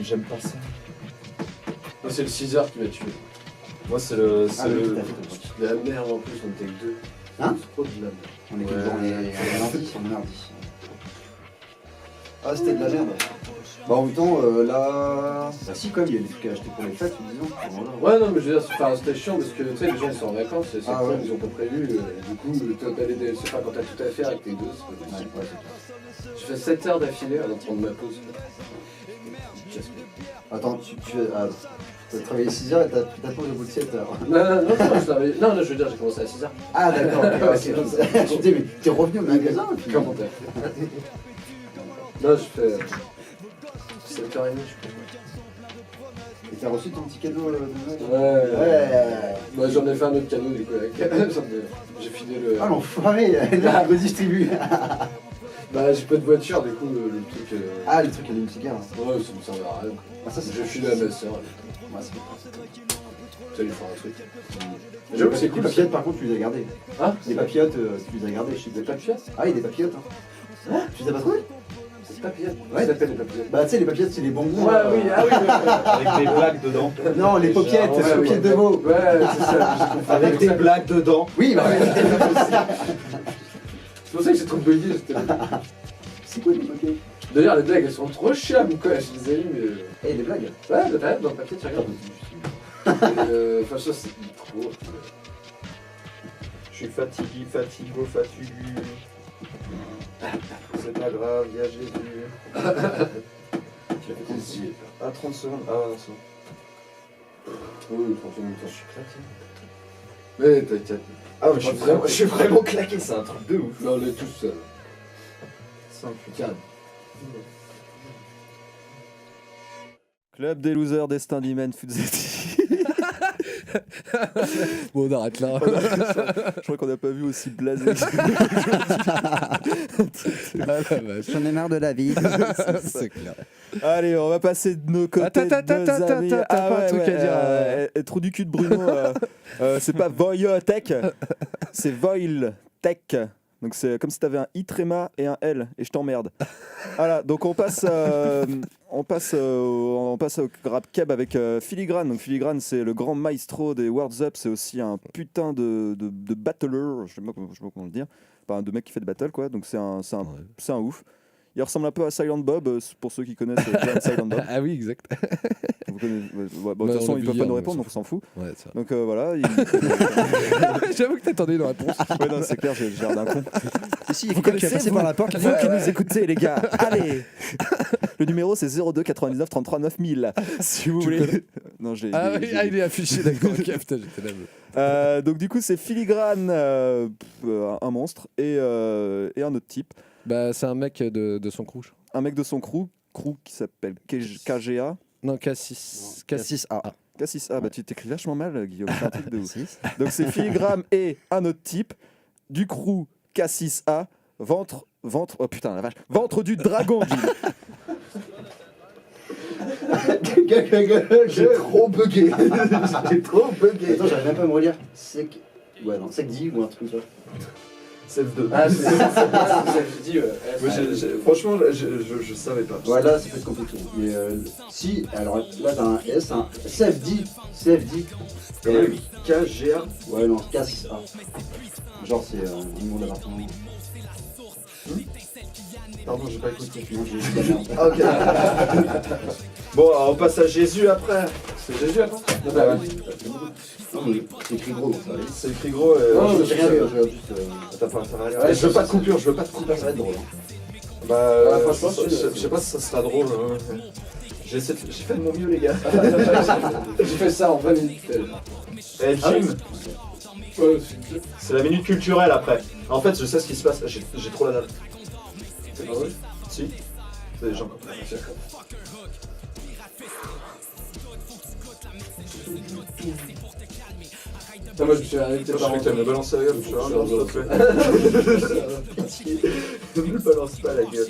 J'aime pas ça. Moi, c'est le 6h qui m'a tué. Moi c'est le. Ah, oui, tout à fait. De la merde en plus, on était que deux. Hein? C'est trop de la merde. On est quel jour? On est mardi. Ah, c'était de la merde. Bah en même temps, là. Bah si, quand même, il y a des trucs à acheter pour les fêtes, disons. Ouais, non, mais je veux dire, c'était chiant parce que tu sais, les gens ils sont en vacances, c'est Ah, cool, ouais. ils ont pas prévu. Du coup, c'est pas quand t'as tout à faire avec tes deux, c'est pas possible. Ouais, Je fais 7 heures d'affilée avant de prendre ma pause. Attends, t'as travaillé 6 heures et t'as pris ta pause au bout de 7 heures. Non, je veux dire, j'ai commencé à 6 heures. Ah d'accord, ok, Ouais, je me dis, mais t'es revenu au magasin et puis... Comment t'as fait? Non, je fais 7h30, je crois. Et t'as reçu ton petit cadeau de Noël? Ouais. Bah, j'en ai fait un autre cadeau du coup avec. J'ai filé le. Ah l'enfoiré, là, il redistribue. Bah, j'ai pas de voiture, du coup, le truc. Ah, le truc à l'allume-cigare. Ouais, ça me servait à rien. Ah, ça, c'est J'ai filé à ma soeur. Ouais, c'est Ça lui fera un truc. J'avoue que c'est cool. Les papillotes, par contre, tu les as gardées. Hein? Les papillotes, tu les as gardées. Je sais Des papillotes? Ah oui, des papillotes. Hein. Tu les as pas trouvées? C'est des papillotes? Ouais. Ça s'appelle des papillotes. Bah, tu sais, les papillotes, c'est les bonbons. Ouais, oui, ah oui, Avec des blagues dedans. Non, les paupiètes, Ouais, les paupiètes de veau. Ouais, c'est ça. Avec des blagues dedans. Oui, bah ouais. C'est pour ça que j'ai trop bugué. C'est quoi les paupiètes? D'ailleurs, les blagues, elles sont trop chiames, quoi. Je les ai eues, mais. Eh, des blagues. Ouais, dans le papier, tu regardes. Enfin, ça, c'est trop. Je suis fatigué, fatigo. C'est pas grave, y'a Jésus. Tu l'as fait plaisir. Ah, 30 secondes. Ah, c'est bon. Oui, 30 minutes, je suis claqué. Mais t'inquiète. Ah, mais je suis vraiment claqué, c'est un truc de ouf. Là, on est tous seuls. Simple. Club des losers, destin d'Imen, Fuzzetti. Bon, on arrête là. Je crois qu'on n'a pas vu aussi blasé. J'en ai marre de la vie. C'est clair. Allez, on va passer de nos côtés. Attends, t'as pas un truc à dire, Trou du cul de Bruno. C'est pas Voyotech, c'est Voiltech. Donc c'est comme si t'avais un I tréma et un L et je t'emmerde. Voilà, donc on passe au rap keb avec Filigrane. Donc Filigrane, c'est le grand maestro des Words Up, c'est aussi un putain de battler, je sais pas comment le dire, enfin de mec qui fait de battle quoi. Donc c'est un ouf. Il ressemble un peu à Silent Bob, pour ceux qui connaissent Silent Bob. Ah oui, exact. Vous connaissez, de toute façon, ils ne peuvent pas nous répondre, donc on s'en fout. Ouais, c'est vrai. Donc voilà. J'avoue que t'attendais une réponse. Ouais, non, c'est clair, j'ai l'air d'un con. Si, il faut que tu passer par la porte. Vous qui nous écoutez, les gars, allez. Le numéro, c'est 02 99 33 9000. Si vous voulez. Non, Il est affiché, d'accord. Ok, putain, j'étais là. Donc du coup, c'est Filigrane, un monstre, et un autre type. Bah, c'est un mec de son crew. Un mec de son crew qui s'appelle KGA. Non, K6A. K6A, bah tu t'écris vachement mal, Guillaume. C'est un truc de ouf. Donc c'est Filigrane et un autre type du crew K6A, ventre, oh putain la vache, ventre du dragon. J'ai trop bugué. Attends, j'arrive même pas à me relire. Ouais, non, Secdi ou un truc comme ça. Self 2. Ah, c'est ça que je dis, ouais. Franchement, je savais pas. Ouais, là, c'est plus compliqué. Mais si, alors là, t'as un S, un CFD, et KGA. Ouais, non, K6A. Genre, c'est un numéro d'appartement. Pardon, j'ai pas écouté. Non, j'ai juste la merde. Ah, ok. Bon, on passe à Jésus après. C'est Jésus après. Non, bah oui. Non, mais c'est écrit gros, ça va aller. C'est écrit gros. Non, je j'ai rien vu, je veux juste. T'as pas, ça va aller. Ouais, Je veux pas de coupure, je veux pas de Ça coupure. va être drôle. Bah, franchement, je sais pas si ça sera drôle. Hein. J'ai fait de mon mieux, les gars. J'ai fait ça en 20 minutes. Eh, Jim, Ouais, c'est la minute culturelle après. En fait, je sais ce qui se passe. J'ai trop la dalle. c'est pas vrai. Si. C'est des gens. Non, moi je me suis arrêté Je par crois que tu vas me balancer la gueule. Je suis un s'il te plaît. Pitié. Ne me balance pas la gueule.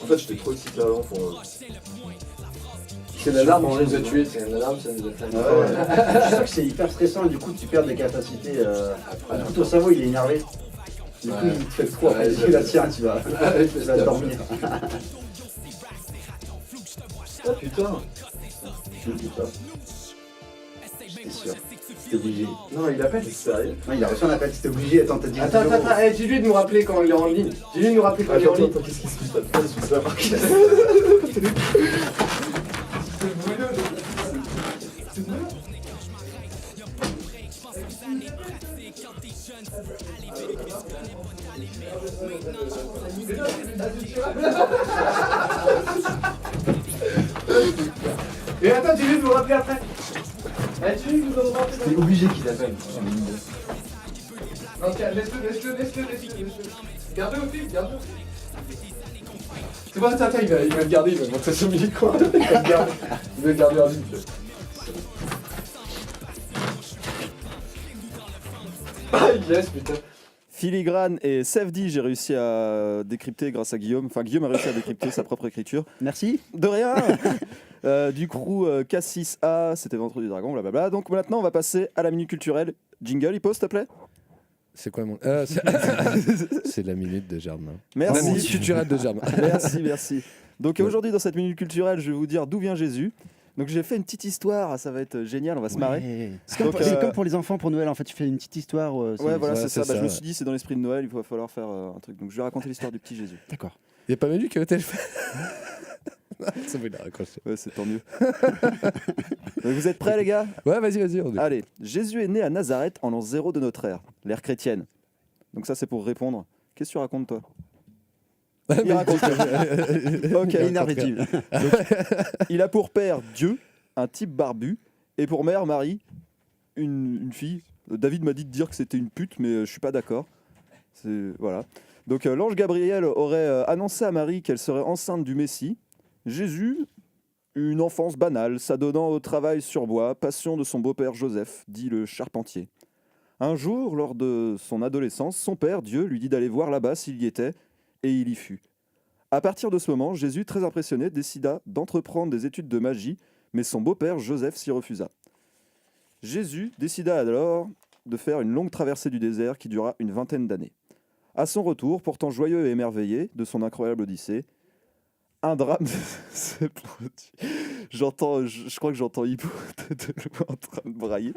En fait, j'étais trop excité avant pour. C'est l'alarme qui nous a tués, c'est une alarme, ça nous a fait. Je sais que c'est hyper stressant et du coup, tu perds des capacités. Du coup, ton cerveau, il est énervé. Du coup, Ouais. il te fait froid. Ouais, Tu la tiens, tu vas Il fait dormir. Ah putain. Je dis ça. J'étais sûr. C'était obligé. Non, il appelle, c'est sérieux. Non, il a reçu un appel, c'était obligé. Attends, t'as dit. Attends, dis-lui de nous rappeler quand il est en ligne. Dis-lui de nous rappeler quand il est en ligne. Attends, qu'est-ce qui se passe? Je me suis remarqué. Et attends, dis-lui de nous rappeler après. Dis-lui de nous rappeler. C'était obligé qu'il appelle. Non, tiens, laisse-le. Garde-le au fil, garde-le. C'est bon, attends, il va le garder, il va montrer son micro. Il va le garder en ligne. Ah, il laisse, putain. Filigrane et Safdie, j'ai réussi à décrypter grâce à Guillaume. Enfin, Guillaume a réussi à décrypter sa propre écriture. Merci. De rien. Du crew K6A, c'était Ventre du Dragon, blablabla. Donc maintenant, on va passer à la minute culturelle. Jingle, Hippo, s'il te plaît. C'est quoi mon. C'est la minute de Germain. Merci. La minute culturelle de Germain. Merci. Donc aujourd'hui, dans cette minute culturelle, je vais vous dire d'où vient Jésus. Donc j'ai fait une petite histoire, ça va être génial, on va se marrer. Ouais. C'est Donc, comme pour les enfants pour Noël, en fait, tu fais une petite histoire. Ouais, voilà, c'est ça. c'est Bah, je me ça. suis dit, c'est dans l'esprit de Noël, il va falloir faire un truc. Donc je vais raconter l'histoire du petit Jésus. D'accord. Il n'y a pas Manu qui a été le faire. Ça va, il a raccroché. Ouais, c'est tant mieux. Donc, vous êtes prêts, les gars? Ouais, vas-y. Allez, Jésus est né à Nazareth en l'an 0 de notre ère, l'ère chrétienne. Donc ça, c'est pour répondre. Qu'est-ce que tu racontes, toi? Il raconte. Ok. Énervé, Jim. Donc, il a pour père Dieu, un type barbu, et pour mère Marie, une fille. David m'a dit de dire que c'était une pute, mais je suis pas d'accord. Voilà. Donc l'ange Gabriel aurait annoncé à Marie qu'elle serait enceinte du Messie. Jésus, une enfance banale, s'adonnant au travail sur bois, passion de son beau-père Joseph, dit le charpentier. Un jour, lors de son adolescence, son père, Dieu, lui dit d'aller voir là-bas s'il y était, et il y fut. À partir de ce moment, Jésus, très impressionné, décida d'entreprendre des études de magie, mais son beau-père Joseph s'y refusa. Jésus décida alors de faire une longue traversée du désert qui dura une 20aine d'années. À son retour, pourtant joyeux et émerveillé de son incroyable odyssée, un drame se produit. Je crois que j'entends Hippo de loin en train de brailler.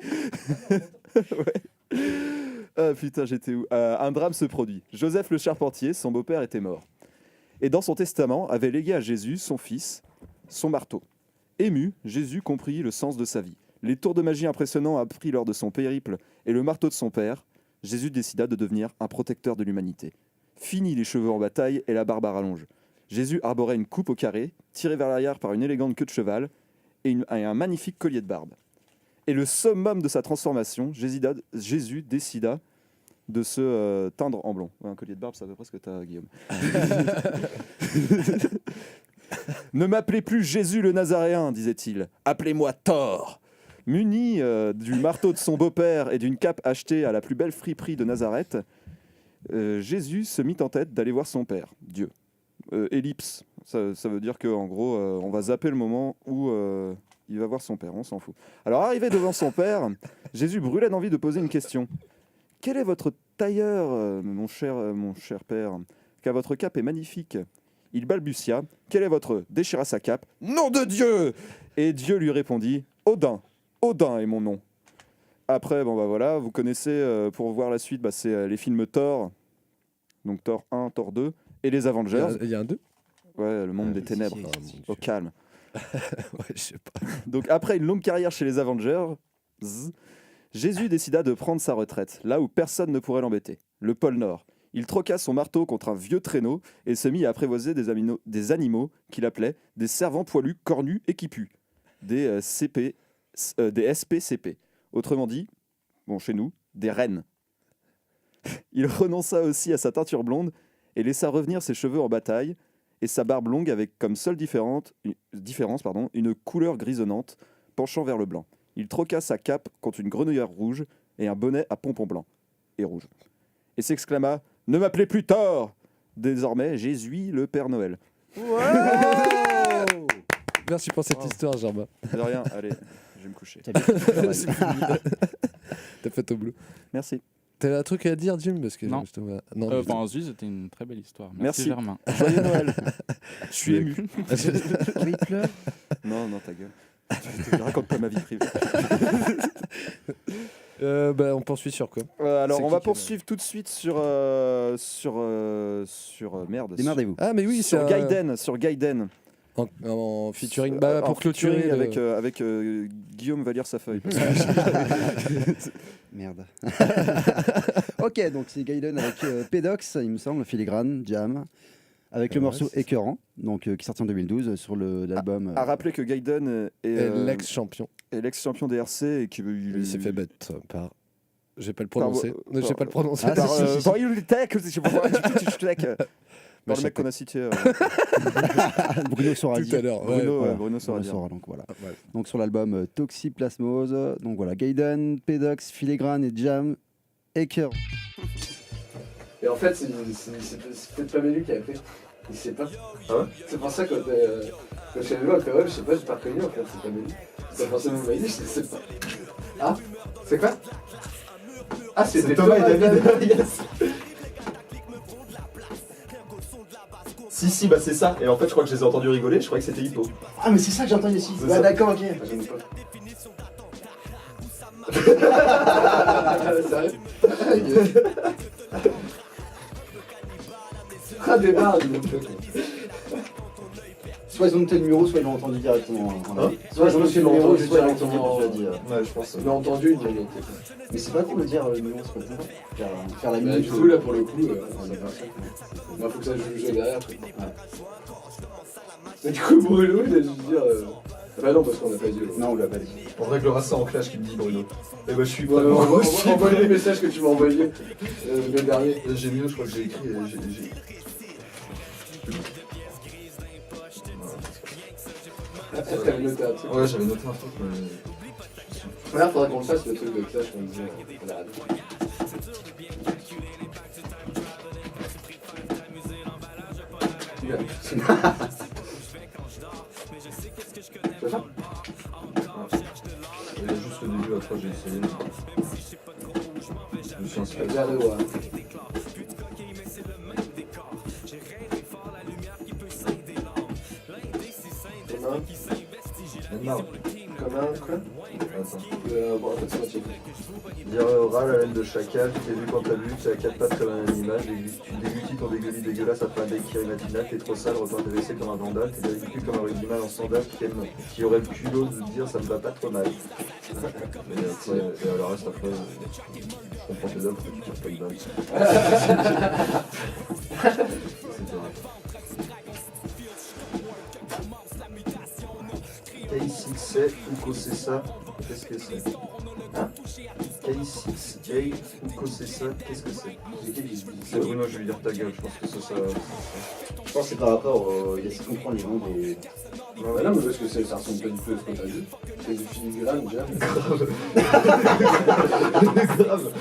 Ouais. Ah putain, j'étais où? Un drame se produit. Joseph le charpentier, son beau-père, était mort. Et dans son testament, avait légué à Jésus, son fils, son marteau. Ému, Jésus comprit le sens de sa vie. Les tours de magie impressionnants appris lors de son périple et le marteau de son père, Jésus décida de devenir un protecteur de l'humanité. Fini les cheveux en bataille et la barbe à rallonge. Jésus arborait une coupe au carré, tirée vers l'arrière par une élégante queue de cheval et un magnifique collier de barbe. Et le summum de sa transformation, Jésus décida de se teindre en blond. Ouais, un collier de barbe, c'est à peu près ce que t'as, Guillaume. Ne m'appelez plus Jésus le Nazaréen, disait-il. Appelez-moi Thor. Muni du marteau de son beau-père et d'une cape achetée à la plus belle friperie de Nazareth, Jésus se mit en tête d'aller voir son père, Dieu. Ellipse, ça veut dire qu'en gros, on va zapper le moment où il va voir son père, on s'en fout. Alors, arrivé devant son père, Jésus brûlait d'envie de poser une question. « Quel est votre tailleur, mon cher père, car votre cape est magnifique ?» Il balbutia. « Quel est votre ?» déchira sa cape. « Nom de Dieu !» Et Dieu lui répondit. « Odin, Odin est mon nom. » après, bon bah voilà, vous connaissez, pour voir la suite, bah, c'est les films Thor, donc Thor 1, Thor 2, et les Avengers. Il y a un 2 Ouais, le monde des ténèbres, au calme. Ouais, je sais pas. Donc après une longue carrière chez les Avengers, Jésus décida de prendre sa retraite, là où personne ne pourrait l'embêter, le pôle Nord. Il troqua son marteau contre un vieux traîneau et se mit à apprivoiser des animaux qu'il appelait des servants poilus, cornus et qui puent, des SPCP. Autrement dit, bon chez nous, des rennes. Il renonça aussi à sa teinture blonde et laissa revenir ses cheveux en bataille et sa barbe longue avec comme seule différence une couleur grisonnante penchant vers le blanc. Il troqua sa cape contre une grenouillère rouge et un bonnet à pompons blancs et rouges. Et s'exclama « Ne m'appelez plus Thor ! Désormais, Jésus le Père Noël. » Merci pour cette histoire, Germain. De rien, allez, je vais me coucher. T'as fait au boulot. Merci. T'as un truc à dire, Jim? Parce que Non. Non, Juste, c'était une très belle histoire. Merci. Germain. Joyeux Noël. Je suis ému. Il pleure. Non, ta gueule. Je raconte pas ma vie privée. On poursuit sur quoi? Alors, C'est on qui va qui poursuivre tout de suite sur merde. Démerdez-vous. Ah, mais oui, Sur c'est Gaiden. Sur Gaiden. en featuring. En Pour clôturer. featuring avec Guillaume va lire sa feuille. Merde. Ok, donc c'est Gaiden avec Pedox, il me semble, Filigrane, Jam, avec le morceau Écœurant, donc qui est sorti en 2012 sur l'album. À rappeler que Gaiden est l'ex-champion. Et l'ex-champion des RC et qui Il s'est fait battre par. Je vais pas le prononcer. Je vais pas le prononcer. Ah, si. Par le mec qu'on a cité. Bruno Soradi. Tout à l'heure. Bruno Soradi. Donc voilà. Donc sur l'album Toxiplasmose, donc voilà, Gaiden, Pedox, Filigrane et Jam, Écœurant. Et en fait, c'est peut-être pas Mélu qui a fait. Il sait pas. Ah ouais. C'est pour ça que quand je suis allé voir quand même, je sais pas, j'ai pas reconnu en fait, c'est pas Mélu. T'as forcément Mélu, je sais pas. Ah, c'est quoi? Ah, c'était Thomas et David. Yes. Si, bah c'est ça. Et en fait, je crois que je les ai entendus rigoler, je croyais que c'était Hippo. Ah, mais c'est ça que j'ai entendu aussi. C'est Ah, ça. d'accord, ok. Ah, j'aime pas. Sérieux? Ah, des barres, dis donc. Soit ils ont noté le numéro, soit ils l'ont entendu directement. Hein Soit ils ont noté le numéro, entendu soit ils l'ont entendu directement. quand tu l'as dit. Ouais, je pense. Il a entendu, il l'a noté. Mais c'est pas cool de dire le numéro, c'est pas cool. Faire la Bah, minute. du coup, là, pour le coup, ça passe. Il faut que ça joue derrière. Quoi. Mais du coup, Bruno, il a juste dire. Bah non, parce qu'on a pas dit. Non, on l'a pas dit. Faudrait que le reste en clash qui me dit Bruno. Et bah je suis Ouais, vraiment envoie les messages que tu m'as envoyés le dernier. J'ai mis, je crois que j'ai écrit. T'avais noté un truc. Ouais, j'avais noté un truc, mais. Voilà, faudrait qu'on le fasse le truc de clash qu'on disait à la radio. C'est ça? Il y a juste le début, après j'ai essayé. Je me suis inspiré. Regardez, ouais. Comme un quoi? Bon, en fait, c'est moitié. Dire rat la laine de chacal, tu t'es vu quand t'as vu, tu as quatre pattes comme un animal, tu déglutis ton dégueulis dégueulasse après un bec qui est matinal, t'es trop sale, repeins tes WC comme un vandale, t'es ridicule comme un rugbyman en sandales qui aurait le culot de dire ça me va pas trop mal. Et le reste après, je comprends tes œuvres, tu tires pas de balle. K6A ou Kosessa, qu'est-ce que c'est? Hein? K6A ou Kosessa, qu'est-ce que c'est? C'est Bruno, je vais lui dire ta gueule, je pense que ça. Je pense que c'est par rapport il y a ce qu'on prend les noms des. Non, mais parce que ça ressemble pas du tout à ce que t'as vu. C'est du filigrane, déjà. Grave.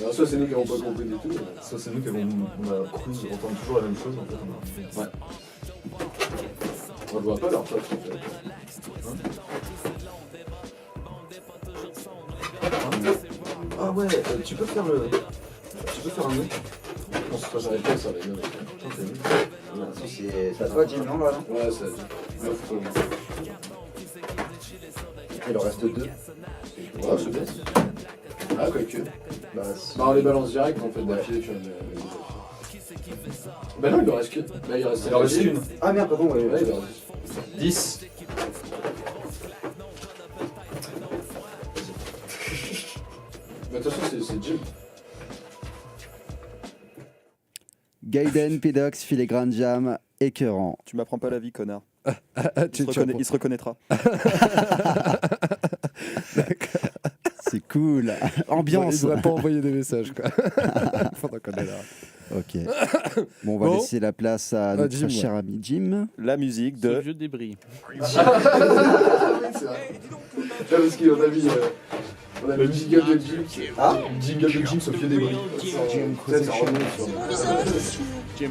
Alors, soit c'est nous qui n'avons pas compris du tout. Soit c'est nous qui avons cru entendre toujours la même chose en fait. Ouais. On ne voit pas leur pote. Ah ouais, tu peux faire le. Tu peux faire un nœud. On se passe avec toi, ça va bien. C'est à toi, Jim, non, là? Ouais, ça. Il en reste deux. Ouais, c'est bien. Ah, quoique. Bah, on les balance direct en fait d'affilée, tu vois. Bah non, il en reste qu'une. Bah, il reste qu'une. Ah merde, pardon, ouais. Ouais, il en reste 10. Bah, de toute façon, c'est Jim. Gaiden, Pedox, Filigrane, Jam, Écœurant. Tu m'apprends pas la vie, connard. Tu Il se reconnaîtra. C'est cool. Ambiance. Il devrait pas envoyer des messages, quoi. Pendant qu'on est là. Ok. Bon, on va laisser la place à notre Jim, cher ami Jim. La musique Ce de... vieux débris. Oui, c'est vrai. Parce qu'on a mis. On a le jingle de Jim. Ah, Jingle de Jim, Sophie des bris. Ça remonte sur. Jim.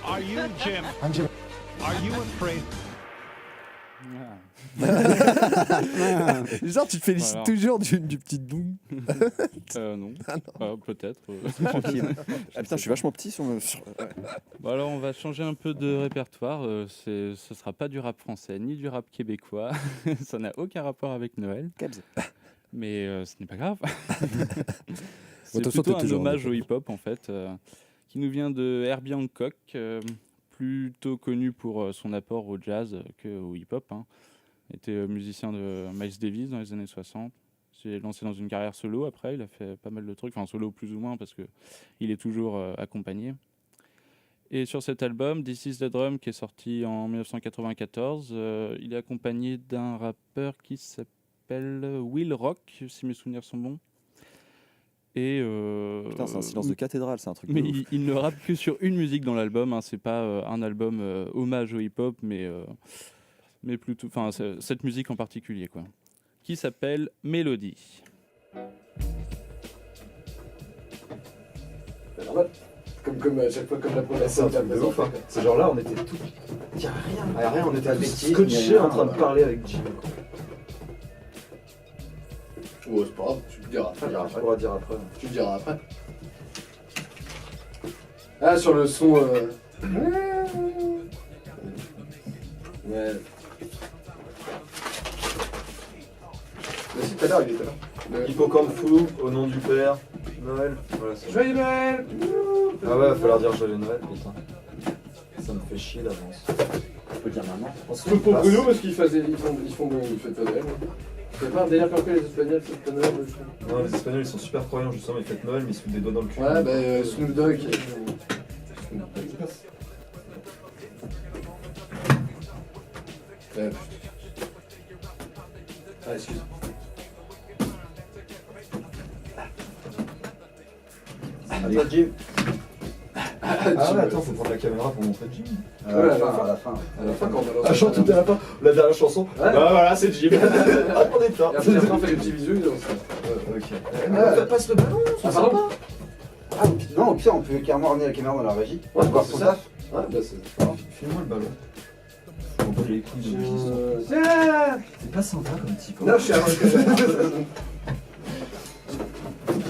Are you Jim? I'm Jim. Are you afraid? Genre, tu te félicite Voilà. toujours du petit doux. Non. Peut-être. Tranquille. Ah putain, je suis vachement petit sur... Bon, alors, on va changer un peu de répertoire. Ce sera pas du rap français ni du rap québécois. Ça n'a aucun rapport avec Noël. Mais ce n'est pas grave. C'est toute façon, plutôt t'es un toujours hommage en au hip-hop, en fait, qui nous vient de Herbie Hancock, plutôt connu pour son apport au jazz qu'au hip-hop. Hein. Il était musicien de Miles Davis dans les années 60. Il s'est lancé dans une carrière solo après. Il a fait pas mal de trucs, enfin solo plus ou moins parce qu'il est toujours accompagné. Et sur cet album, This Is The Drum, qui est sorti en 1994, il est accompagné d'un rappeur qui s'appelle Will Rock, si mes souvenirs sont bons. Et Putain, c'est un silence de cathédrale, c'est un truc. mais de ouf. il ne rappe que sur une musique dans l'album. Hein. C'est pas un album hommage au hip-hop, mais plutôt, enfin, cette musique en particulier, quoi, qui s'appelle Mélodie. C'est normal. Comme à chaque fois, comme la première C'est un fois. truc de ouf, hein. C'est genre là, on était tout. Y'a rien, on était tous bêtise, scotchés y a rien, en train de voilà. parler avec Jim. Ouais, c'est pas grave, tu le diras après. On pourra dire après. Tu le diras après. Ah, sur le son. Ouais. Mais si, tout à l'heure, il était là. Hippocampe fou, au nom du père, Noël. Voilà, c'est Joyeux Noël. Ah ouais, va falloir dire joyeux Noël, putain. Ça me fait chier d'avance. Je peux dire maintenant. C'est pour Bruno parce qu'ils font fêtent pas Noël. C'est pas un délire comme que les Espagnols fêtent pas Noël. Non, les Espagnols ils sont super croyants, justement, ils fêtent Noël, mais ils se foutent des doigts dans le cul. Ouais, bah Snoop Dogg. Putain. Ah, excuse. À toi, Jim. Ah ouais, attends, faut prendre la caméra pour montrer Jim. Ouais, à la fin. À la fin. À la fin, quand on balance. Ah, chante tout à la fin, la dernière chanson. Ouais. Bah voilà, c'est Jim. Attendez pas. Et après, on fait des petits bisous. Donc, Ok. Passe le ballon, ah, pardon. Ah, non, au pire, on peut carrément ramener la caméra dans la régie. Ouais, voir c'est son ça. taf. Ouais, bah c'est. File-moi le ballon. On peut les couilles de Jim. C'est pas sympa comme type. Non, je suis à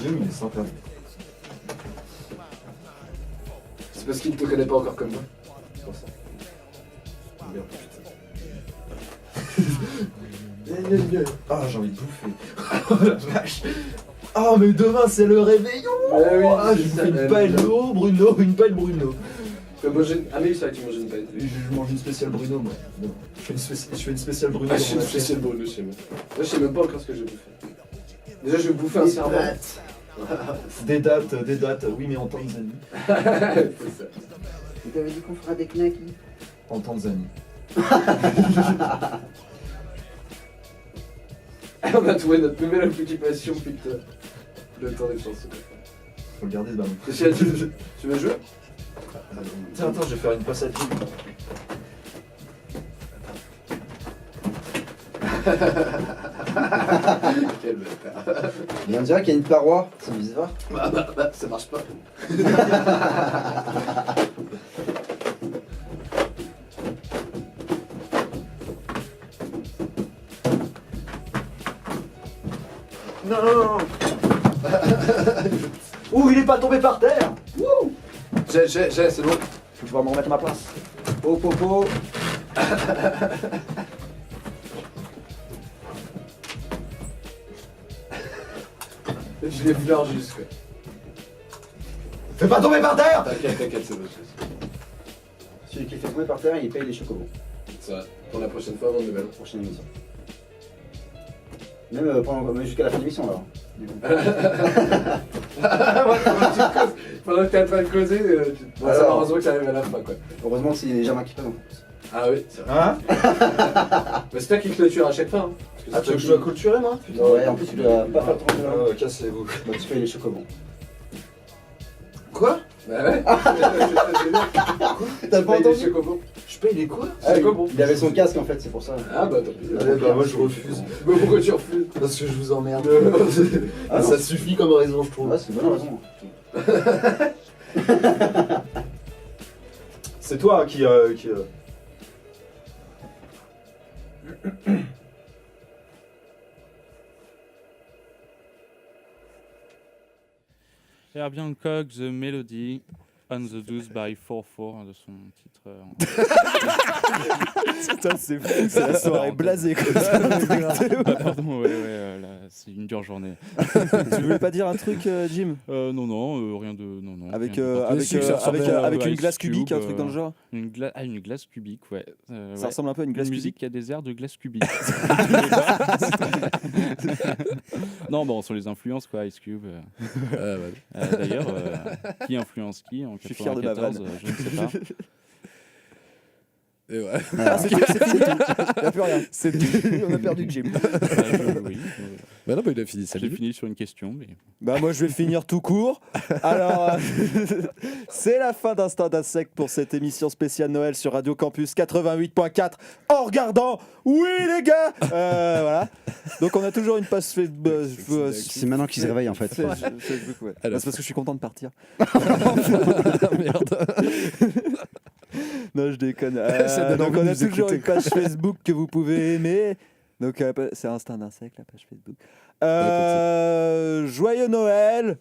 Jim, il est sympa. C'est parce qu'il ne te connaît pas encore comme moi. C'est pour ça. Merde. Ah, j'ai envie de bouffer. Oh la vache. Ah, mais demain c'est le réveillon. Ouais, oui, Ah, je c'est vous ça, fais une ouais. paille Bruno, une paille Bruno. Tu vas manger. Ah, mais oui, c'est vrai que tu manges une paille. Je mange une spéciale Bruno, moi. Non. Je fais une spéciale Bruno. Ah, dans je mon suis assiette. spécial Bruno chez moi. Là, je sais même pas encore ce que j'ai bouffé. Déjà, je vais bouffer un cerveau. Des dates, oui, mais en Tanzanie. C'est ça. Tu t'avais dit qu'on fera des knackis. En Tanzanie. On a trouvé notre nouvelle occupation, putain. Le temps des chansons. Faut le garder ce ballon. Tu veux jouer? Tiens, attends, je vais faire une passe à Jim. Quel bâtard. Et on dirait qu'il y a une paroi, c'est bizarre. Bah, ça marche pas. Non. Ouh, il est pas tombé par terre. J'ai, c'est bon. Tu vas me remettre ma place. Oh popo. Et je l'effleure juste, quoi. Fais pas tomber par terre. T'inquiète, c'est bon. Celui qui fait tomber par terre, il paye les chocobons. C'est vrai. Pour la prochaine fois, avant de Noël. Prochaine émission. Même jusqu'à la fin de l'émission, là. Pendant que t'es en train de causer, heureusement que ça arrive à la fin, quoi. Heureusement que c'est les Germains qui passent. Ah oui, c'est vrai. Hein? Mais c'est toi qui clôture à chaque fin. Hein. Ah, tu veux que je dois clôturer, moi? Putain. Ouais, en plus, tu dois pas faire tomber là. Cassez-vous. Bah, tu payes les chocobons. Quoi? Bah ouais. T'as pas entendu? Je paye les quoi? Ah, il avait son casque en fait, c'est pour ça. Ah bah tant pis. Allez, bah moi je refuse. Mais pourquoi tu refuses? Parce que je vous emmerde. Ah, ça suffit comme raison, je trouve. Ouais, c'est une bonne raison. C'est toi qui Herbie Hancock, The Melody, On the Deuce by 4-4 de son titre. Putain, c'est fou, c'est la soirée blasée quoi. Pardon, là, c'est une dure journée. Tu voulais pas dire un truc, Jim? Non, rien de. Non, Avec rien une glace cubique, un truc dans le genre? Une glace cubique, ouais. Ça ressemble un peu à une glace musique cubique. qui a des airs de glace cubique. Non, bon, sur les influences, quoi, Ice Cube. D'ailleurs, qui influence qui en 94, je ne sais pas. Et ouais. C'est fini, il n'y a plus rien. On a perdu Jim. Oui. Bah non, bah il a fini ça. J'ai fini sur une question, mais. Bah moi je vais finir tout court. Alors c'est la fin d'Instinct d'Insecte pour cette émission spéciale Noël sur Radio Campus 88.4 en regardant oui les gars voilà. Donc on a toujours une page Facebook. C'est maintenant qu'il se réveille en fait. Facebook, ouais. C'est parce que je suis content de partir. Merde. Non je déconne. Donc on a toujours une page Facebook que vous pouvez aimer. Donc c'est Instinct d'Insecte la page Facebook. Joyeux Noël.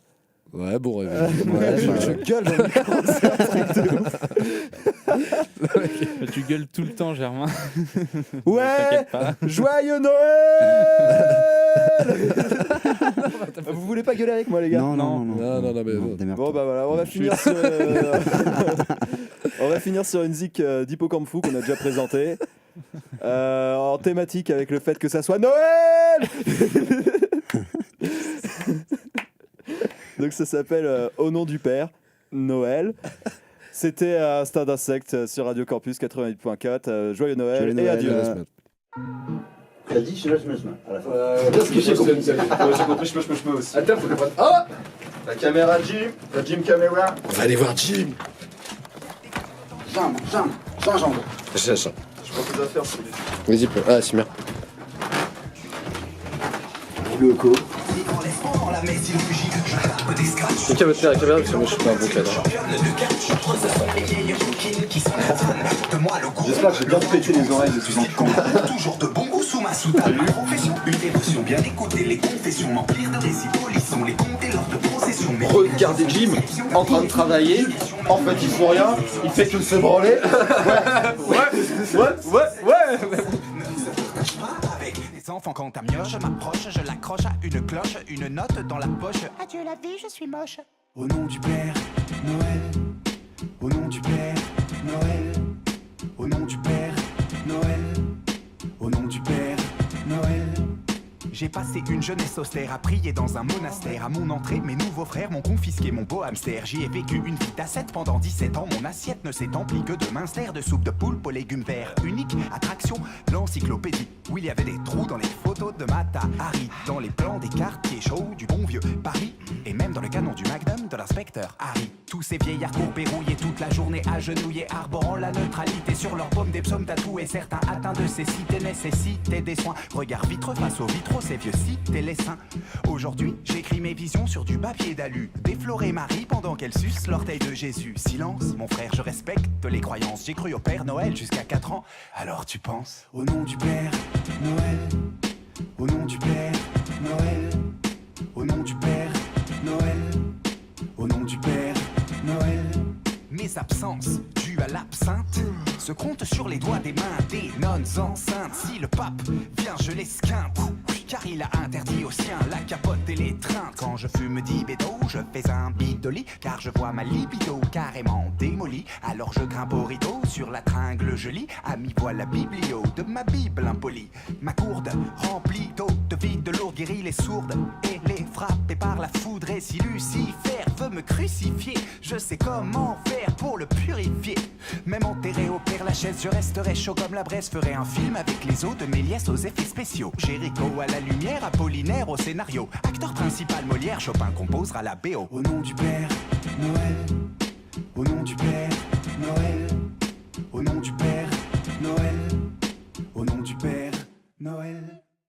Ouais, bon réveil. Je gueule dans le micro, c'est un truc de ouf. Tu gueules tout le temps, Germain. Ouais, joyeux Noël. Vous voulez pas gueuler avec moi, les gars? Non, mais bon, bah voilà, on va finir sur, une zik d'Hippocampe Fou qu'on a déjà présentée. En thématique avec le fait que ça soit Noël. Donc ça s'appelle Au nom du Père, Noël. C'était Instinct d'Insecte sur Radio Campus 88.4. Joyeux Noël et adieu. T'as dit je à la fin. Qu'est-ce que j'ai compris? J'ai compris, je peux aussi. Attends, faut le prendre. Ah! La caméra Jim, la Jim caméra. On va aller voir Jim. Jean. Je Je prends tes affaires, c'est lui. Vas-y, ah, c'est bien. Le co. Quelqu'un veut tenir la caméra parce que moi je suis pas un bon cadre. J'espère que j'ai bien pété les oreilles de ces enfants. Toujours de bon goût sous ma soutane. Ma profession, une émotion bien écoutée. Les confessions m'emplirent de récits polissons. Les compter lors de processions. Regardez Jim en train de travailler. En fait, il fout rien. Il fait que se branler. Ouais. Les enfants, quand ta mioche m'approche, je l'accroche à une cloche, une note dans la poche. Adieu la vie, je suis moche. Au nom du Père, Noël. Au nom du Père, Noël. Au nom du Père, Noël. Au nom du Père, Noël. J'ai passé une jeunesse austère à prier dans un monastère. À mon entrée, mes nouveaux frères m'ont confisqué mon beau hamster. J'y ai vécu une vie d'ascète pendant 17 ans. Mon assiette ne s'est emplie que de minster, de soupe de poulpe aux légumes verts. Unique attraction, l'encyclopédie. Où il y avait des trous dans les photos de Mata Hari. Dans les plans des quartiers chauds du bon vieux Paris. Et même dans le canon du Magnum de l'inspecteur Harry. Tous ces vieillards courbés rouillés toute la journée agenouillés, arborant la neutralité sur leur paume des psaumes tatoués. Certains atteints de cécité nécessitaient des soins. Regard vitreux face aux vitraux, ces vieux cités les saints. Aujourd'hui, j'écris mes visions sur du papier d'alu. Déflorer Marie pendant qu'elle suce l'orteil de Jésus. Silence, mon frère, je respecte les croyances. J'ai cru au Père Noël jusqu'à 4 ans. Alors tu penses? Au nom du Père Noël. Au nom du Père Noël. Au nom du Père Noël. Au nom du Père Noël. Mes absences dues à l'absinthe se comptent sur les doigts des mains des nonnes enceintes. Si le pape vient, je l'esquinte. car il a interdit aux siens la capote et les trains. Quand je fume 10 bédos, je fais un bidoli, car je vois ma libido carrément démolie. Alors je grimpe au rideau, sur la tringle je lis, à mi-voix la biblio de ma Bible impolie. Ma gourde remplie d'eau de vide, de lourd guérit les sourdes et les frappées par la foudre. Et si Lucifer veut me crucifier, je sais comment faire pour le purifier. Même enterré au Père Lachaise, je resterai chaud comme la braise. Ferai un film avec les os de Méliès aux effets spéciaux. Jéricho à la lumière, Apollinaire au scénario. Acteur principal Molière, Chopin composera la BO. Au nom du Père Noël,